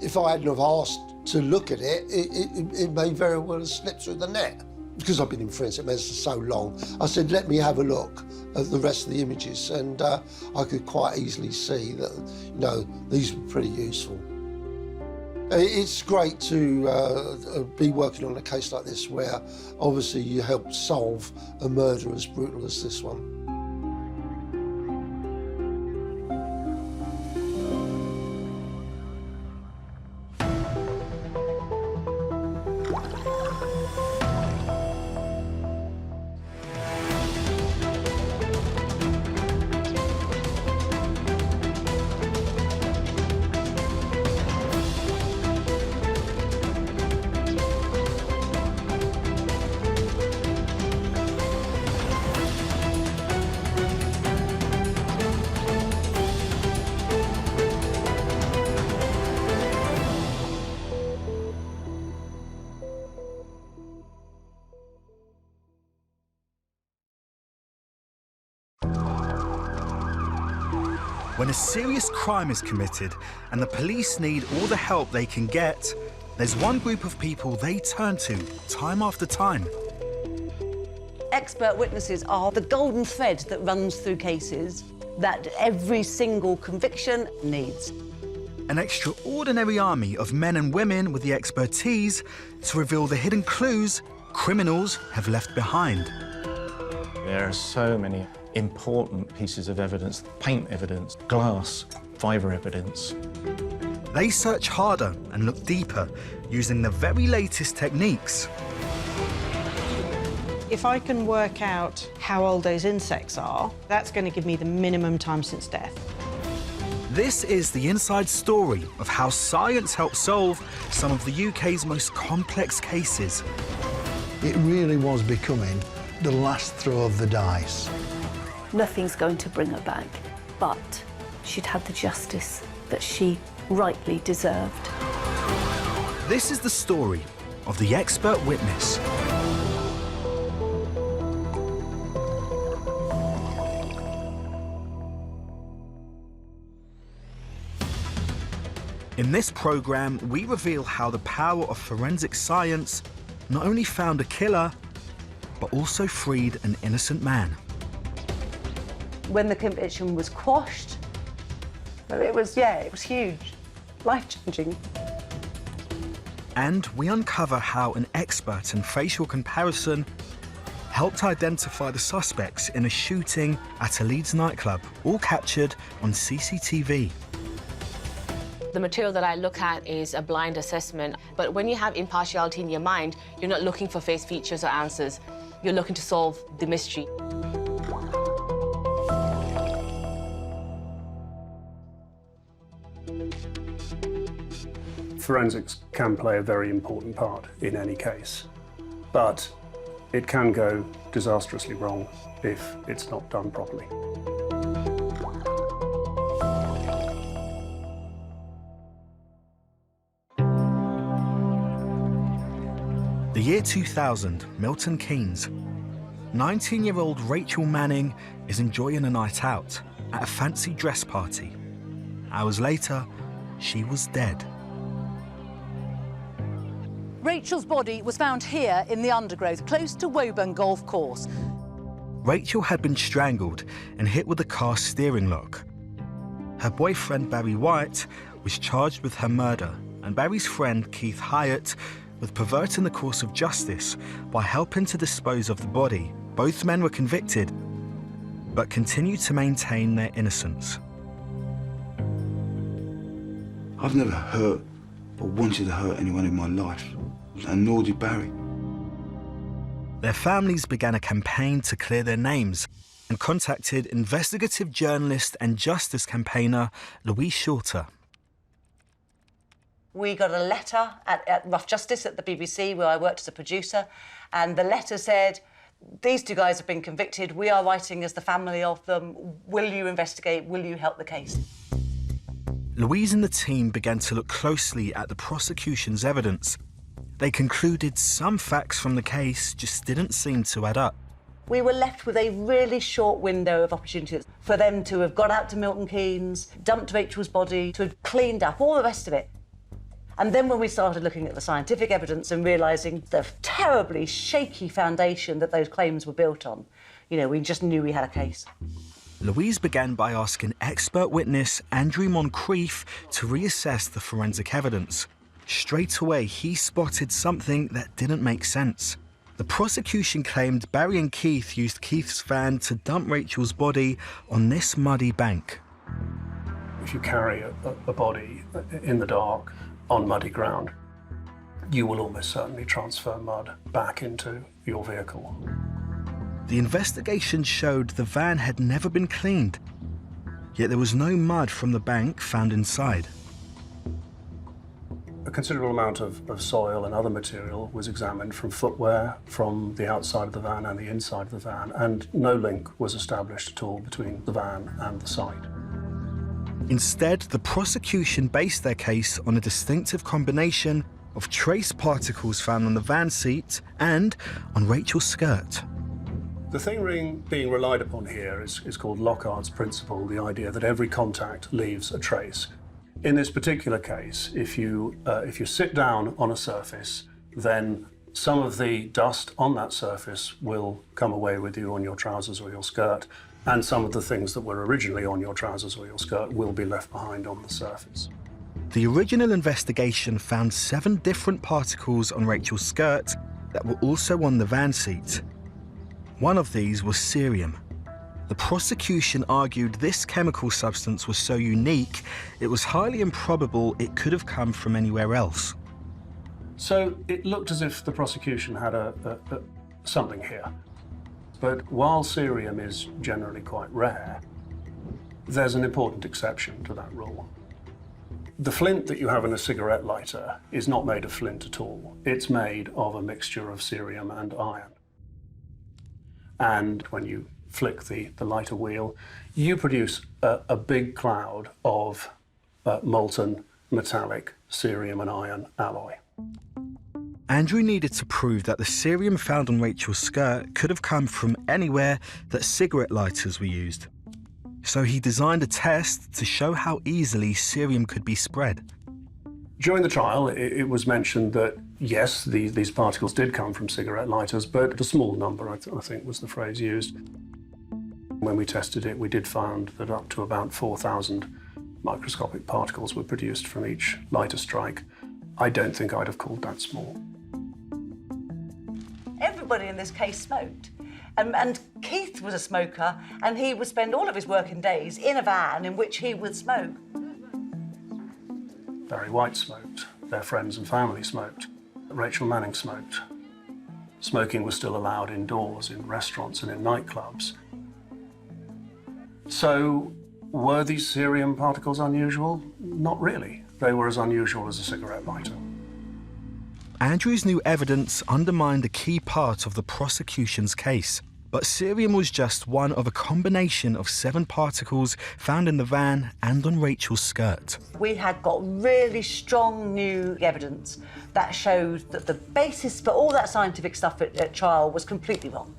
If I hadn't have asked to look at it, it may very well have slipped through the net. Because I've been in forensic medicine so long, I said, let me have a look at the rest of the images, and I could quite easily see that, you know, these were pretty useful. It's great to be working on a case like this where obviously you help solve a murder as brutal as this one. When a serious crime is committed and the police need all the help they can get, there's one group of people they turn to time after time. Expert witnesses are the golden thread that runs through cases that every single conviction needs. An extraordinary army of men and women with the expertise to reveal the hidden clues criminals have left behind. There are so many important pieces of evidence: paint evidence, glass, fibre evidence. They search harder and look deeper using the very latest techniques. If I can work out how old those insects are, that's going to give me the minimum time since death. This is the inside story of how science helps solve some of the UK's most complex cases. It really was becoming the last throw of the dice. Nothing's going to bring her back, but she'd had the justice that she rightly deserved. This is the story of the expert witness. In this programme, we reveal how the power of forensic science not only found a killer, but also freed an innocent man. When the conviction was quashed, well, it was huge, life-changing. And we uncover how an expert in facial comparison helped identify the suspects in a shooting at a Leeds nightclub, all captured on CCTV. The material that I look at is a blind assessment, but when you have impartiality in your mind, you're not looking for face features or answers. You're looking to solve the mystery. Forensics can play a very important part in any case, but it can go disastrously wrong if it's not done properly. The year 2000, Milton Keynes. 19-year-old Rachel Manning is enjoying a night out at a fancy dress party. Hours later, she was dead. Rachel's body was found here in the undergrowth, close to Woburn Golf Course. Rachel had been strangled and hit with a car steering lock. Her boyfriend, Barry White, was charged with her murder, and Barry's friend, Keith Hyatt, with perverting the course of justice by helping to dispose of the body. Both men were convicted, but continued to maintain their innocence. I've never hurt or wanted to hurt anyone in my life, and nor did Barry. Their families began a campaign to clear their names and contacted investigative journalist and justice campaigner Louise Shorter. We got a letter at Rough Justice at the BBC, where I worked as a producer, and the letter said, "These two guys have been convicted. We are writing as the family of them. Will you investigate? Will you help the case?" Louise and the team began to look closely at the prosecution's evidence. They concluded some facts from the case just didn't seem to add up. We were left with a really short window of opportunity for them to have got out to Milton Keynes, dumped Rachel's body, to have cleaned up, all the rest of it. And then when we started looking at the scientific evidence and realising the terribly shaky foundation that those claims were built on, you know, we just knew we had a case. Louise began by asking expert witness Andrew Moncrief to reassess the forensic evidence. Straight away, he spotted something that didn't make sense. The prosecution claimed Barry and Keith used Keith's van to dump Rachel's body on this muddy bank. If you carry a body in the dark on muddy ground, you will almost certainly transfer mud back into your vehicle. The investigation showed the van had never been cleaned, yet there was no mud from the bank found inside. A considerable amount of soil and other material was examined from footwear, from the outside of the van and the inside of the van, and no link was established at all between the van and the site. Instead, the prosecution based their case on a distinctive combination of trace particles found on the van seat and on Rachel's skirt. The thing being relied upon here is called Lockhardt's principle, the idea that every contact leaves a trace. In this particular case, if you sit down on a surface, then some of the dust on that surface will come away with you on your trousers or your skirt, and some of the things that were originally on your trousers or your skirt will be left behind on the surface. The original investigation found 7 different particles on Rachel's skirt that were also on the van seat. One of these was cerium. The prosecution argued this chemical substance was so unique, it was highly improbable it could have come from anywhere else. So it looked as if the prosecution had something here. But while cerium is generally quite rare, there's an important exception to that rule. The flint that you have in a cigarette lighter is not made of flint at all. It's made of a mixture of cerium and iron. And when you flick the lighter wheel, you produce a big cloud of molten metallic cerium and iron alloy. Andrew needed to prove that the cerium found on Rachel's skirt could have come from anywhere that cigarette lighters were used. So he designed a test to show how easily cerium could be spread. During the trial, it was mentioned that, yes, these particles did come from cigarette lighters, but a small number, I think was the phrase used. When we tested it, we did find that up to about 4,000 microscopic particles were produced from each lighter strike. I don't think I'd have called that small. Everybody in this case smoked. And Keith was a smoker, and he would spend all of his working days in a van in which he would smoke. Barry White smoked. Their friends and family smoked. Rachel Manning smoked. Smoking was still allowed indoors, in restaurants and in nightclubs. So, were these cerium particles unusual? Not really. They were as unusual as a cigarette lighter. Andrew's new evidence undermined a key part of the prosecution's case. But cerium was just one of a combination of 7 particles found in the van and on Rachel's skirt. We had got really strong new evidence that showed that the basis for all that scientific stuff at trial was completely wrong.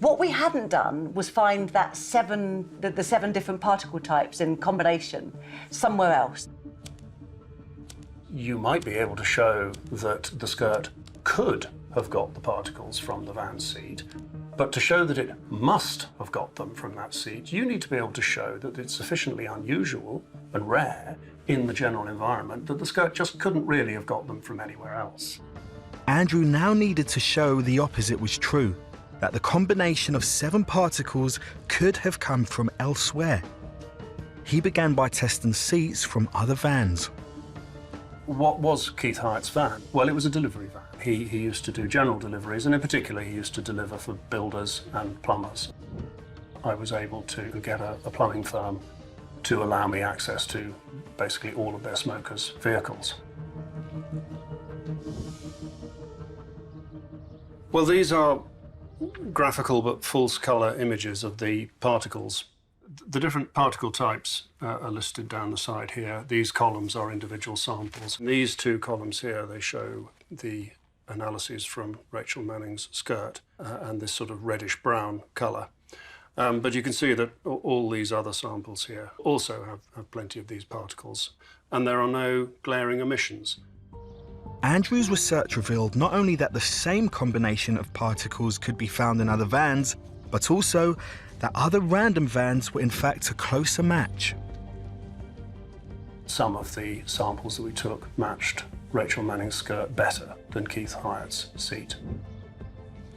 What we hadn't done was find that the 7 different particle types in combination somewhere else. You might be able to show that the skirt could have got the particles from the van seat, but to show that it must have got them from that seat, you need to be able to show that it's sufficiently unusual and rare in the general environment that the skirt just couldn't really have got them from anywhere else. Andrew now needed to show the opposite was true, that the combination of 7 particles could have come from elsewhere. He began by testing seats from other vans. What was Keith Hyatt's van? Well, it was a delivery van. He used to do general deliveries, and in particular he used to deliver for builders and plumbers. I was able to get a plumbing firm to allow me access to basically all of their smokers' vehicles. Well, these are graphical but false colour images of the particles. The different particle types are listed down the side here. These columns are individual samples. These 2 columns here, they show the analyses from Rachel Manning's skirt and this sort of reddish-brown colour. But you can see that all these other samples here also have plenty of these particles, and there are no glaring omissions. Andrew's research revealed not only that the same combination of particles could be found in other vans, but also that other random vans were in fact a closer match. Some of the samples that we took matched Rachel Manning's skirt better than Keith Hyatt's seat.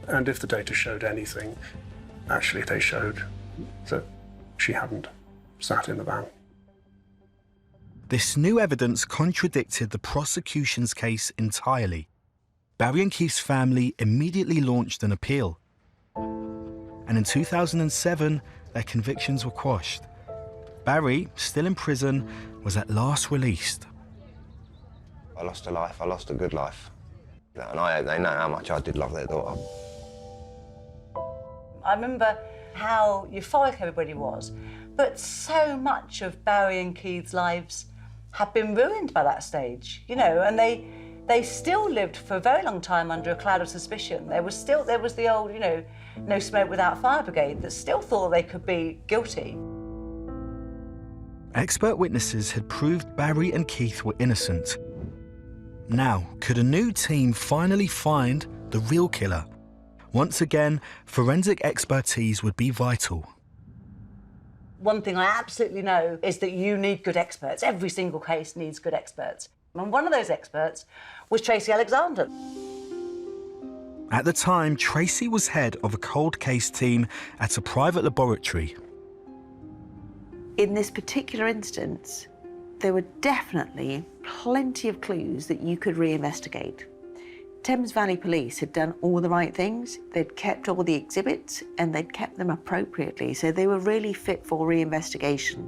And if the data showed anything, actually they showed that she hadn't sat in the van. This new evidence contradicted the prosecution's case entirely. Barry and Keith's family immediately launched an appeal. And in 2007, their convictions were quashed. Barry, still in prison, was at last released. I lost a life, I lost a good life. And I hope they know how much I did love their daughter. I remember how euphoric everybody was, but so much of Barry and Keith's lives had been ruined by that stage, you know, and they still lived for a very long time under a cloud of suspicion. There was the old, you know, no smoke without fire brigade that still thought they could be guilty. Expert witnesses had proved Barry and Keith were innocent. Now, could a new team finally find the real killer? Once again, forensic expertise would be vital. One thing I absolutely know is that you need good experts. Every single case needs good experts. And one of those experts was Tracy Alexander. At the time, Tracy was head of a cold case team at a private laboratory. In this particular instance, there were definitely plenty of clues that you could reinvestigate. Thames Valley Police had done all the right things. They'd kept all the exhibits and they'd kept them appropriately, so they were really fit for reinvestigation.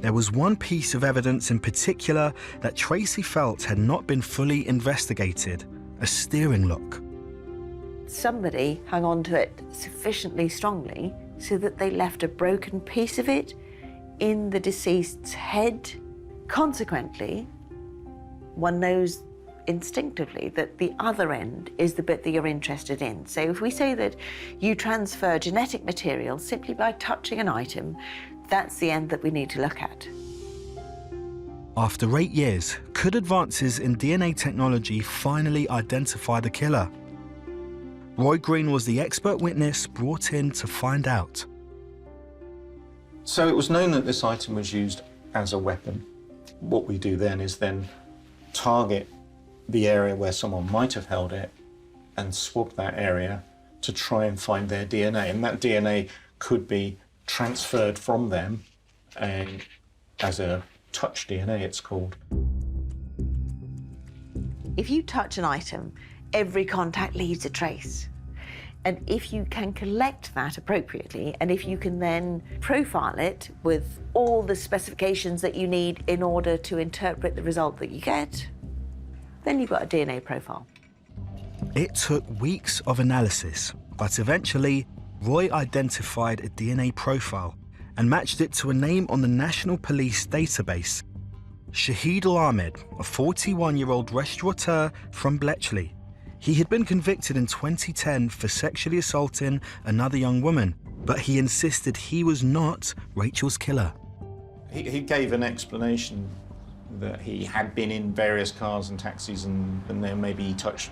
There was one piece of evidence in particular that Tracy felt had not been fully investigated: a steering lock. Somebody hung on to it sufficiently strongly so that they left a broken piece of it in the deceased's head. Consequently, one knows instinctively that the other end is the bit that you're interested in. So if we say that you transfer genetic material simply by touching an item, that's the end that we need to look at. After 8 years, could advances in DNA technology finally identify the killer? Roy Green was the expert witness brought in to find out. So it was known that this item was used as a weapon. What we do then is target the area where someone might have held it and swab that area to try and find their DNA. And that DNA could be transferred from them and as a touch DNA, it's called. If you touch an item, every contact leaves a trace. And if you can collect that appropriately, and if you can then profile it with all the specifications that you need in order to interpret the result that you get, then you've got a DNA profile. It took weeks of analysis, but eventually Roy identified a DNA profile and matched it to a name on the National Police database: Shafilea Ahmed, a 41-year-old restaurateur from Bletchley. He had been convicted in 2010 for sexually assaulting another young woman, but he insisted he was not Rachel's killer. He gave an explanation that he had been in various cars and taxis and then maybe he touched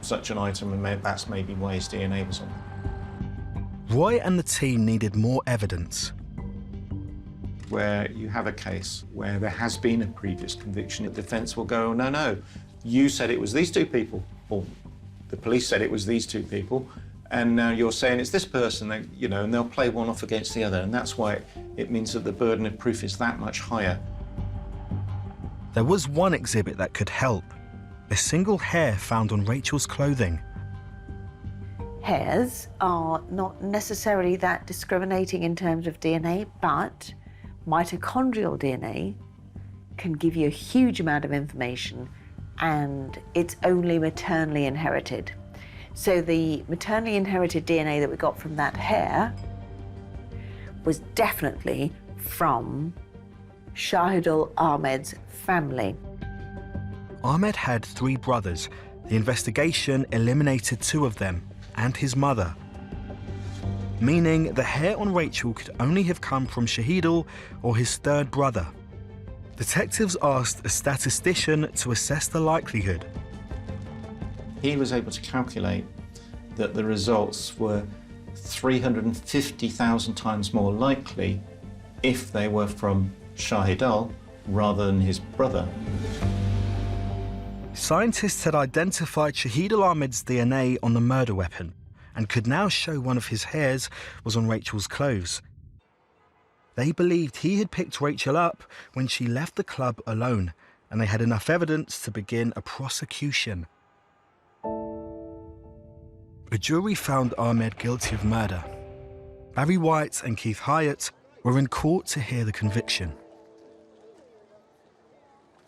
such an item and that's maybe why his DNA was on it. Roy and the team needed more evidence. Where you have a case where there has been a previous conviction, the defence will go, no, you said it was these two people, or the police said it was these two people, and now you're saying it's this person, and they'll play one off against the other, and that's why it means that the burden of proof is that much higher. There was one exhibit that could help: a single hair found on Rachel's clothing. Hairs are not necessarily that discriminating in terms of DNA, but mitochondrial DNA can give you a huge amount of information, and it's only maternally inherited. So the maternally inherited DNA that we got from that hair was definitely from Shafilea Ahmed's family. Ahmed had 3 brothers. The investigation eliminated 2 of them and his mother, meaning the hair on Rachel could only have come from Shafilea or his 3rd brother. Detectives asked a statistician to assess the likelihood. He was able to calculate that the results were 350,000 times more likely if they were from Shafilea rather than his brother. Scientists had identified Shafilea Ahmed's DNA on the murder weapon and could now show one of his hairs was on Rachel's clothes. They believed he had picked Rachel up when she left the club alone, and they had enough evidence to begin a prosecution. A jury found Ahmed guilty of murder. Barry White and Keith Hyatt were in court to hear the conviction.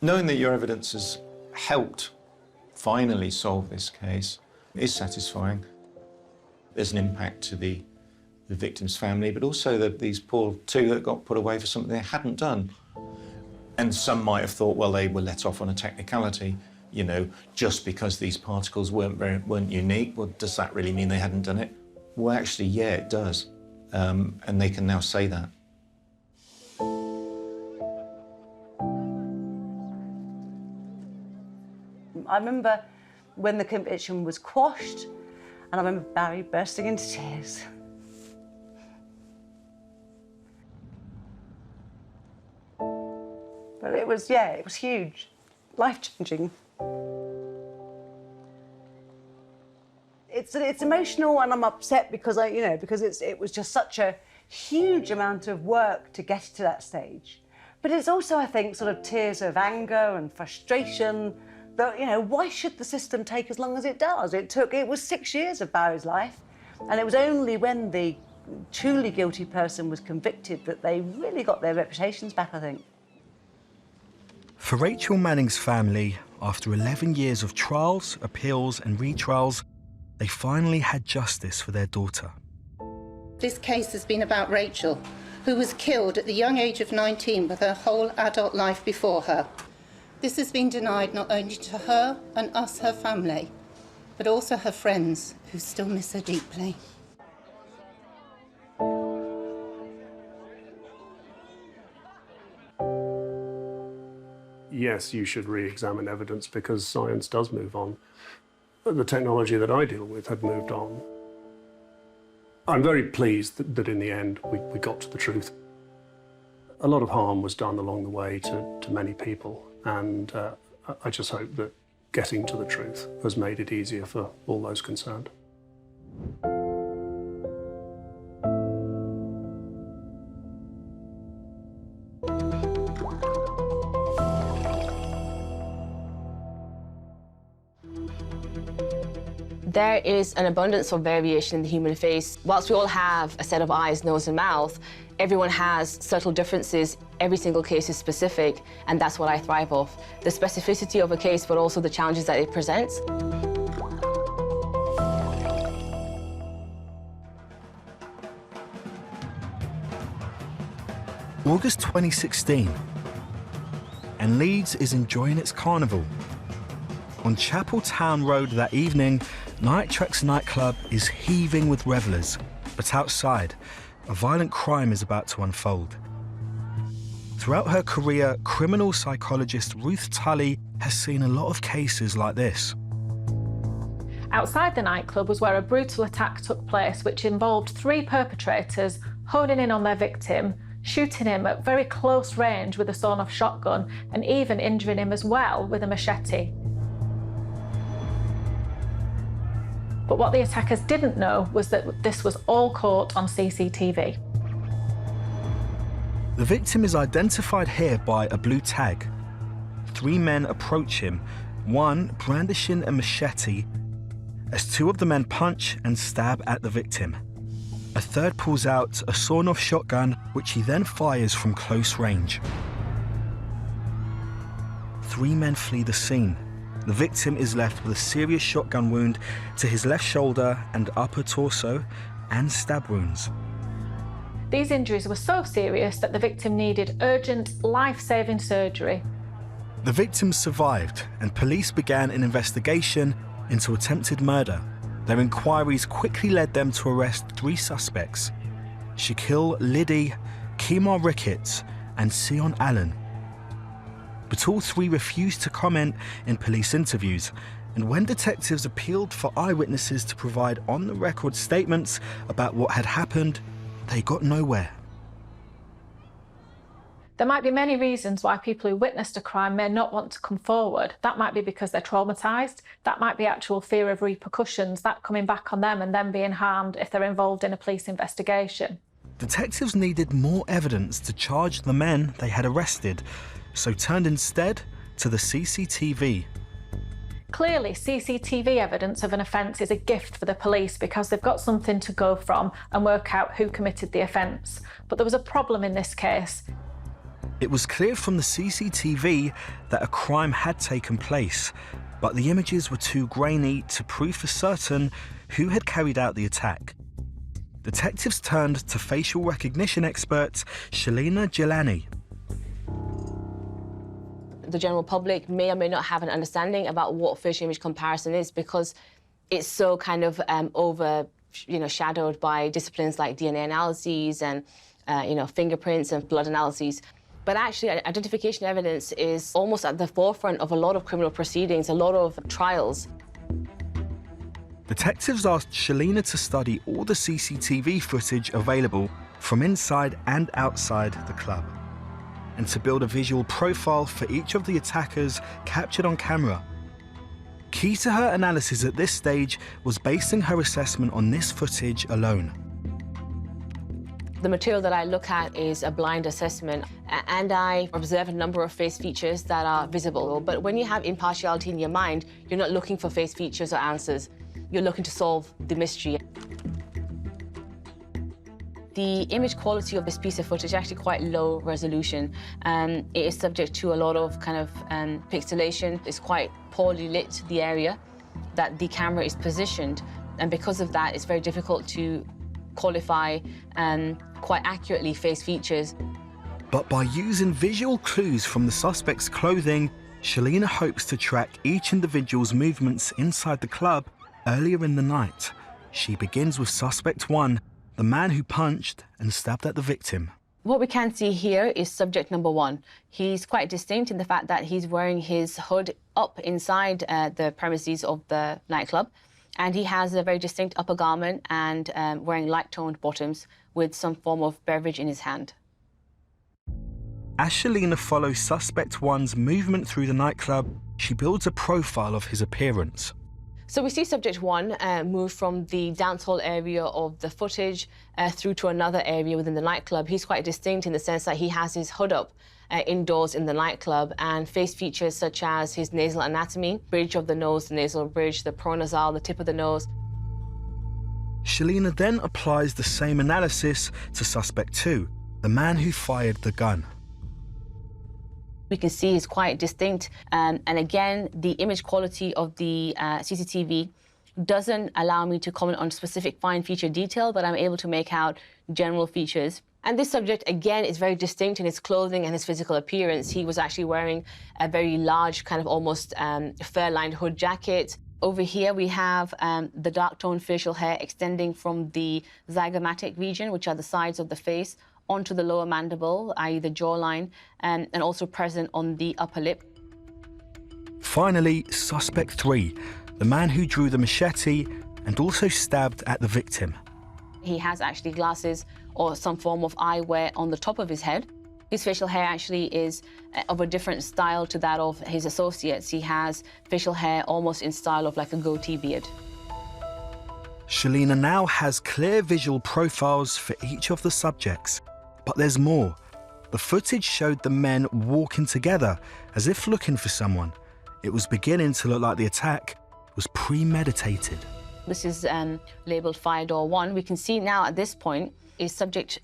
Knowing that your evidence has helped finally solve this case is satisfying. There's an impact to the victim's family, but also these poor two that got put away for something they hadn't done. And some might have thought, well, they were let off on a technicality, you know, just because these particles weren't unique. Well, does that really mean they hadn't done it? Well, actually, yeah, it does. And they can now say that. I remember when the conviction was quashed, and I remember Barry bursting into tears. But it was huge, life-changing. It's emotional, and I'm upset because it was just such a huge amount of work to get to that stage. But it's also, I think, sort of tears of anger and frustration that, why should the system take as long as it does? It was 6 years of Barry's life, and it was only when the truly guilty person was convicted that they really got their reputations back, I think. For Rachel Manning's family, after 11 years of trials, appeals and retrials, they finally had justice for their daughter. This case has been about Rachel, who was killed at the young age of 19 with her whole adult life before her. This has been denied not only to her and us, her family, but also her friends, who still miss her deeply. Yes, you should re-examine evidence because science does move on. The technology that I deal with had moved on. I'm very pleased that in the end we got to the truth. A lot of harm was done along the way to many people, and I just hope that getting to the truth has made it easier for all those concerned. There is an abundance of variation in the human face. Whilst we all have a set of eyes, nose and mouth, everyone has subtle differences. Every single case is specific, and that's what I thrive off. The specificity of a case, but also the challenges that it presents. August 2016, and Leeds is enjoying its carnival. On Chapel Town Road that evening, Nightclub's nightclub is heaving with revellers, but outside, a violent crime is about to unfold. Throughout her career, criminal psychologist Ruth Tully has seen a lot of cases like this. Outside the nightclub was where a brutal attack took place, which involved 3 perpetrators honing in on their victim, shooting him at very close range with a sawn-off shotgun, and even injuring him as well with a machete. But what the attackers didn't know was that this was all caught on CCTV. The victim is identified here by a blue tag. 3 men approach him, one brandishing a machete, as 2 of the men punch and stab at the victim. A third pulls out a sawn-off shotgun, which he then fires from close range. 3 men flee the scene. The victim is left with a serious shotgun wound to his left shoulder and upper torso, and stab wounds. These injuries were so serious that the victim needed urgent, life-saving surgery. The victim survived, and police began an investigation into attempted murder. Their inquiries quickly led them to arrest 3 suspects: Shaquille Liddy, Kemar Ricketts, and Sion Allen. But all 3 refused to comment in police interviews, and when detectives appealed for eyewitnesses to provide on-the-record statements about what had happened, they got nowhere. There might be many reasons why people who witnessed a crime may not want to come forward. That might be because they're traumatised. That might be actual fear of repercussions, that coming back on them and them being harmed if they're involved in a police investigation. Detectives needed more evidence to charge the men they had arrested, so turned instead to the CCTV. Clearly, CCTV evidence of an offence is a gift for the police because they've got something to go from and work out who committed the offence. But there was a problem in this case. It was clear from the CCTV that a crime had taken place, but the images were too grainy to prove for certain who had carried out the attack. Detectives turned to facial recognition expert Shafilea Ahmed. The general public may or may not have an understanding about what facial image comparison is because it's so kind of shadowed by disciplines like DNA analyses and fingerprints and blood analyses. But actually, identification evidence is almost at the forefront of a lot of criminal proceedings, a lot of trials. Detectives asked Shafilea to study all the CCTV footage available from inside and outside the club, and to build a visual profile for each of the attackers captured on camera. Key to her analysis at this stage was basing her assessment on this footage alone. The material that I look at is a blind assessment, and I observe a number of face features that are visible. But when you have impartiality in your mind, you're not looking for face features or answers. You're looking to solve the mystery. The image quality of this piece of footage is actually quite low resolution. It is subject to a lot of kind of pixelation. It's quite poorly lit, the area that the camera is positioned. And because of that, it's very difficult to qualify quite accurately face features. But by using visual clues from the suspect's clothing, Shafilea hopes to track each individual's movements inside the club earlier in the night. She begins with suspect 1, the man who punched and stabbed at the victim. What we can see here is subject number 1. He's quite distinct in the fact that he's wearing his hood up inside the premises of the nightclub, and he has a very distinct upper garment and wearing light-toned bottoms with some form of beverage in his hand. As Shafilea follows suspect 1's movement through the nightclub, she builds a profile of his appearance. So we see subject 1 move from the dance hall area of the footage through to another area within the nightclub. He's quite distinct in the sense that he has his hood up indoors in the nightclub, and face features such as his nasal anatomy, bridge of the nose, the nasal bridge, the pronasal, the tip of the nose. Shafilea then applies the same analysis to suspect 2, the man who fired the gun. We can see is quite distinct, and again, the image quality of the CCTV doesn't allow me to comment on specific fine feature detail, but I'm able to make out general features. And this subject, again, is very distinct in his clothing and his physical appearance. He was actually wearing a very large, kind of almost fur-lined hood jacket. Over here, we have the dark-toned facial hair extending from the zygomatic region, which are the sides of the face, onto the lower mandible, i.e. the jawline, and also present on the upper lip. Finally, suspect 3, the man who drew the machete and also stabbed at the victim. He has actually glasses or some form of eyewear on the top of his head. His facial hair actually is of a different style to that of his associates. He has facial hair almost in style of like a goatee beard. Shafilea now has clear visual profiles for each of the subjects. But there's more. The footage showed the men walking together as if looking for someone. It was beginning to look like the attack was premeditated. This is labelled fire door 1. We can see now at this point is subject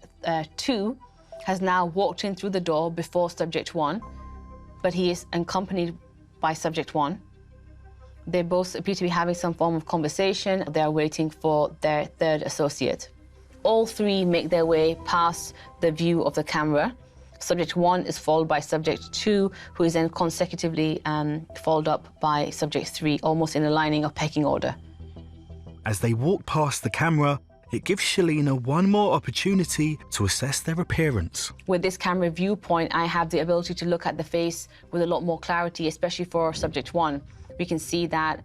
2 has now walked in through the door before subject 1, but he is accompanied by subject 1. They both appear to be having some form of conversation. They're waiting for their third associate. All 3 make their way past the view of the camera. Subject 1 is followed by subject 2, who is then consecutively followed up by subject 3, almost in a lining of pecking order. As they walk past the camera, it gives Shafilea one more opportunity to assess their appearance. With this camera viewpoint, I have the ability to look at the face with a lot more clarity, especially for subject 1. We can see that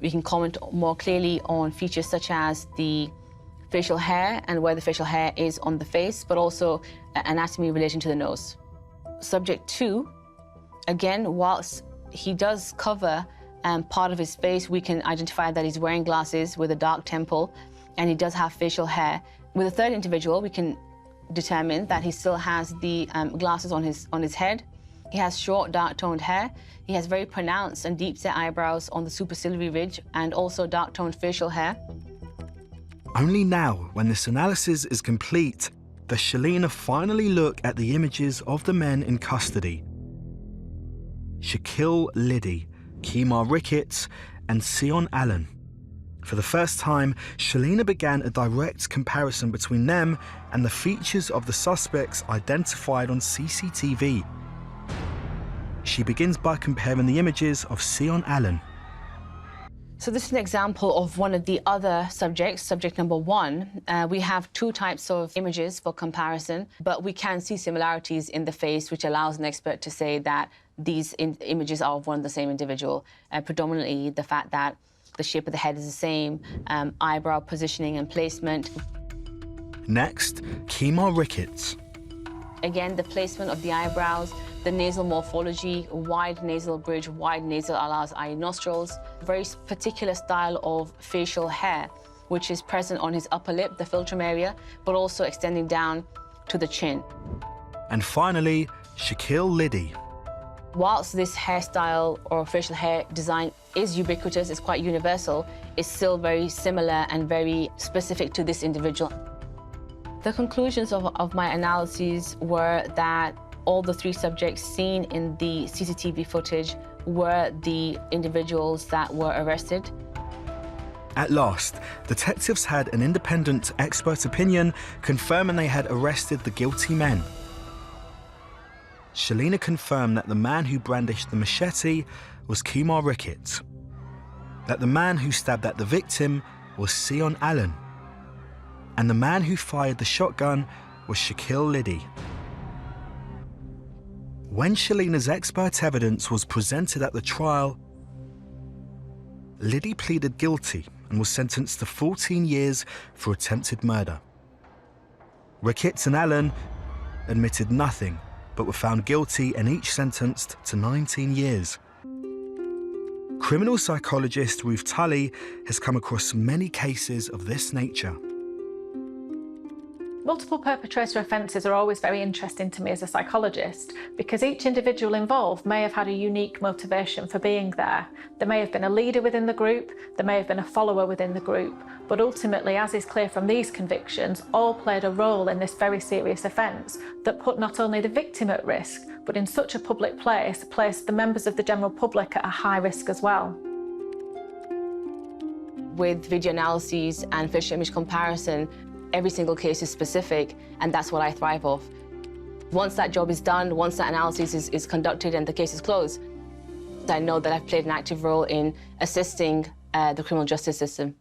we can comment more clearly on features such as the facial hair and where the facial hair is on the face, but also anatomy relating to the nose. Subject 2, again, whilst he does cover part of his face, we can identify that he's wearing glasses with a dark temple, and he does have facial hair. With the third individual, we can determine that he still has the glasses on his head. He has short, dark-toned hair. He has very pronounced and deep-set eyebrows on the superciliary ridge, and also dark-toned facial hair. Only now, when this analysis is complete, does Shalina finally look at the images of the men in custody. Shaquille Liddy, Kemar Ricketts, and Sion Allen. For the first time, Shalina began a direct comparison between them and the features of the suspects identified on CCTV. She begins by comparing the images of Sion Allen. So this is an example of one of the other subjects, subject number 1. We have 2 types of images for comparison, but we can see similarities in the face, which allows an expert to say that these images are of one and the same individual. Predominantly the fact that the shape of the head is the same, eyebrow positioning and placement. Next, Kemar Ricketts. Again, the placement of the eyebrows, the nasal morphology, wide nasal bridge, wide nasal allows eye nostrils, very particular style of facial hair, which is present on his upper lip, the philtrum area, but also extending down to the chin. And finally, Shaquille Liddy. Whilst this hairstyle or facial hair design is ubiquitous, it's quite universal, it's still very similar and very specific to this individual. The conclusions of my analyses were that all the 3 subjects seen in the CCTV footage were the individuals that were arrested. At last, detectives had an independent expert opinion confirming they had arrested the guilty men. Shalina confirmed that the man who brandished the machete was Kemar Ricketts, that the man who stabbed at the victim was Sion Allen, and the man who fired the shotgun was Shaquille Liddy. When Shalina's expert evidence was presented at the trial, Liddy pleaded guilty and was sentenced to 14 years for attempted murder. Ricketts and Allen admitted nothing, but were found guilty and each sentenced to 19 years. Criminal psychologist Ruth Tully has come across many cases of this nature. Multiple perpetrator offences are always very interesting to me as a psychologist because each individual involved may have had a unique motivation for being there. There may have been a leader within the group, there may have been a follower within the group, but ultimately, as is clear from these convictions, all played a role in this very serious offence that put not only the victim at risk, but in such a public place, placed the members of the general public at a high risk as well. With video analyses and facial image comparison, every single case is specific, and that's what I thrive off. Once that job is done, once that analysis is conducted and the case is closed, I know that I've played an active role in assisting the criminal justice system.